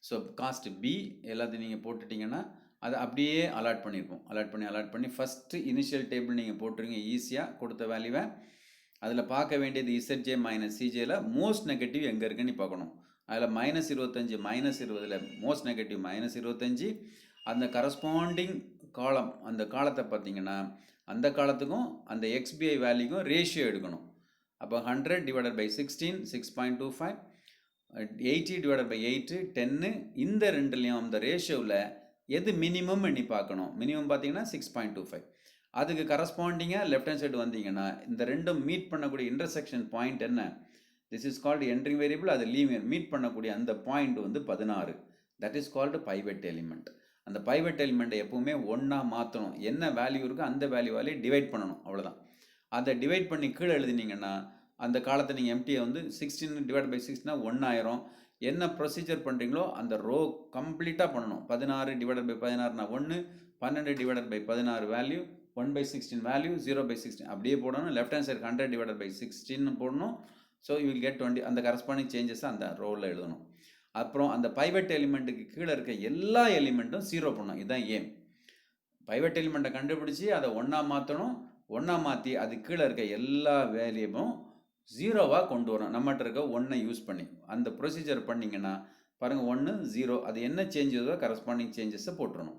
Speaker 1: ஸோ காஸ்ட் பி எல்லாத்தையும் நீங்கள் போட்டுட்டிங்கன்னா அதை அப்படியே அலாட் பண்ணியிருப்போம். அலாட் பண்ணி ஃபஸ்ட்டு இனிஷியல் டேபிள் நீங்கள் போட்டுருங்க ஈஸியாக கொடுத்த வேல்யூவை. அதில் பார்க்க வேண்டியது இசட்ஜே மைனஸ் சிஜேல மோஸ்ட் நெகட்டிவ் எங்கே இருக்குன்னு பார்க்கணும். அதில் -25 -20ல் மோஸ்ட் நெகட்டிவ் -25. அந்த கரஸ்பாண்டிங் காலம், அந்த காலத்தை பார்த்தீங்கன்னா அந்த காலத்துக்கும் அந்த எக்ஸ்பிஐ வேல்யூக்கும் ரேஷியோ எடுக்கணும். அப்போ 100 divided by 16 6.25, 80 divided by 8 10. இந்த ரெண்டுலேயும் அந்த ரேஷியோவில் எது மினிமம் எண்ணி பார்க்கணும். மினிமம் பார்த்தீங்கன்னா 6.25. அதுக்கு கரஸ்பாண்டிங்காக லெஃப்ட் ஹேண்ட் சைடு வந்தீங்கன்னா இந்த ரெண்டும் மீட் பண்ணக்கூடிய இன்டர்செக்ஷன் பாயிண்ட் என்ன? This is called entering variable. அது லீனியர் மீட் பண்ணக்கூடிய அந்த பாயிண்ட் வந்து 16. That is called pivot element. அந்த பைவட் எலிமெண்ட்டை எப்பவுமே ஒன்றா மாற்றணும். என்ன வேல்யூ இருக்கோ அந்த வேல்யூவாலே டிவைட் பண்ணணும், அவ்வளோதான். அதை டிவைட் பண்ணி கீழே எழுதினீங்கன்னா அந்த காலத்தை நீங்கள் எம்டியை வந்து 16 டிவைட் பை 6னா 1 ஆயிரும். என்ன ப்ரொசீஜர் பண்ணுறீங்களோ அந்த ரோ கம்ப்ளீட்டாக பண்ணணும். 16 டிவைட் பை 16னா 1, 12 டிவைட் பை 16 வேல்யூ, 1/16 வேல்யூ, 0/16 அப்படியே போடணும். Left hand side 100 divide by 16 போடணும். So you will get 20. அந்த கரஸ்பாண்டிங் சேஞ்சஸை அந்த ரோவில் எழுதணும். அப்புறம் அந்த பைவட் எலிமெண்ட்டுக்கு கீழே இருக்க எல்லா எலிமெண்ட்டும் 0 பண்ணணும். இதுதான் ஏம். பைவட் எலிமெண்ட்டை கண்டுபிடிச்சி அதை ஒன்றா மாற்றணும். ஒன்றா மாற்றி அது கீழே இருக்க எல்லா வேல்யூவும் 0வாக கொண்டு வரணும். நம்மகிட்ட இருக்க 1 யூஸ் பண்ணி அந்த ப்ரொசீஜர் பண்ணிங்கன்னா பாருங்கள், 1 0 அது என்ன சேஞ்சஸோ கரஸ்பாண்டிங் சேஞ்சஸை போட்டுருணும்.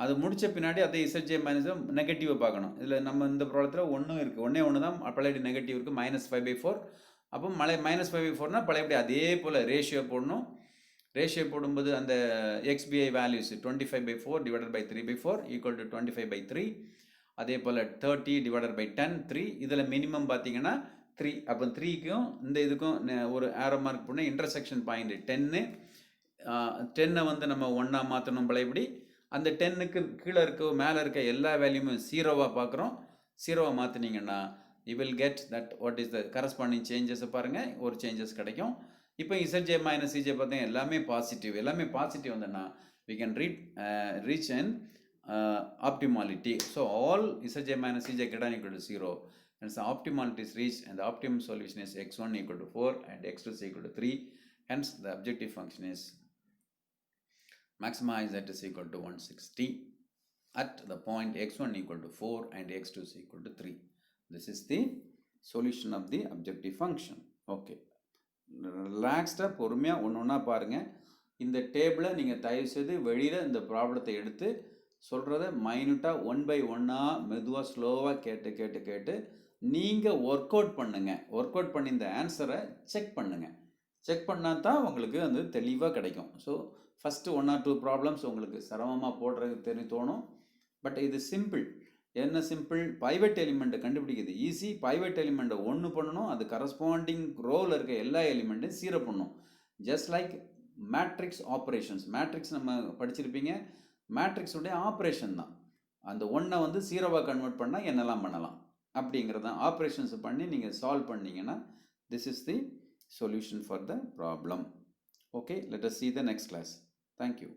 Speaker 1: அது முடித்த பின்னாடி அதை இசட்ஜே மைனஸ் நெகட்டிவை பார்க்கணும். இதில் நம்ம இந்த ப்ராப்ளத்தில் ஒன்றும் இருக்குது, ஒன்று தான் பழையபடி நெகட்டிவ் இருக்குது, -5/4. அப்போ -5/4னா பழையபடி அதே போல் ரேஷியோ போடணும். ரேஷியோ போடும்போது அந்த XBI values 25/4 divided by 3/4 equal to 25/3. அதே போல் 30 டிவைடட் பை 10 3. இதில் மினிமம் பார்த்தீங்கன்னா 3. அப்போ 3க்கும் இந்த இதுக்கும் ஒரு ஆரோ மார்க் பண்ண இன்டர்செக்ஷன் பாயிண்ட் 10. 10 வந்து நம்ம 1 மாற்றணும் பழையபடி. அந்த 10க்கு கீழே இருக்க மேலே இருக்க எல்லா வேல்யூமே 0வாக பார்க்குறோம். 0வாக மாற்றினீங்கன்னா you will get that what is the corresponding சேஞ்சஸை பாருங்கள், ஒரு சேஞ்சஸ் கிடைக்கும். இப்போ இசட்ஜே மைனஸ் இஜே பார்த்தீங்கன்னா எல்லாமே பாசிட்டிவ் வந்தோன்னா we can reach an optimality. So all Zj minus Cj greater than equal to 0, and so optimality is reached, and the optimum solution is x1 equal to 4 and x2 is equal to 3. Hence the objective function is maxima z is equal to 160 at the point x1 equal to 4 and x2 is equal to 3. This is the solution of the objective function. Okay, ரிலாக்ஸ்டாக பொறுமையாக ஒன்று ஒன்றா பாருங்கள். இந்த டேபிளை நீங்கள் தயவுசெய்து வெளியில் இந்த ப்ராப்ளத்தை எடுத்து சொல்கிறத மைனூட்டாக 1 by 1 மெதுவாக ஸ்லோவாக கேட்டு நீங்கள் ஒர்க் அவுட் பண்ணுங்கள். ஒர்க் அவுட் பண்ணி இந்த ஆன்சரை செக் பண்ணுங்கள். செக் பண்ணால் தான் உங்களுக்கு வந்து தெளிவாக கிடைக்கும். ஸோ ஃபஸ்ட்டு 1 or 2 ப்ராப்ளம்ஸ் உங்களுக்கு சிரமமாக போடுறதுக்கு தோணும். பட் இது சிம்பிள். என்ன சிம்பிள்? பைவட் எலிமெண்ட்டை கண்டுபிடிக்கிறது ஈஸி. பைவட் எலிமெண்ட்டை 1 பண்ணணும், அது கரஸ்பாண்டிங் ரோவில் இருக்க எல்லா எலிமெண்ட்டையும் 0 பண்ணணும். Just like matrix operations. Matrix நம்ம படிச்சிருப்பீங்க. மேட்ரிக்ஸுடைய ஆப்ரேஷன் தான். அந்த 1 வந்து 0வாக கன்வெர்ட் பண்ணால் என்னெல்லாம் பண்ணலாம் அப்படிங்கிறது தான். ஆப்ரேஷன்ஸ் பண்ணி நீங்கள் சால்வ் பண்ணிங்கன்னா this is the solution for the problem. Okay, let us see the next class. Thank you.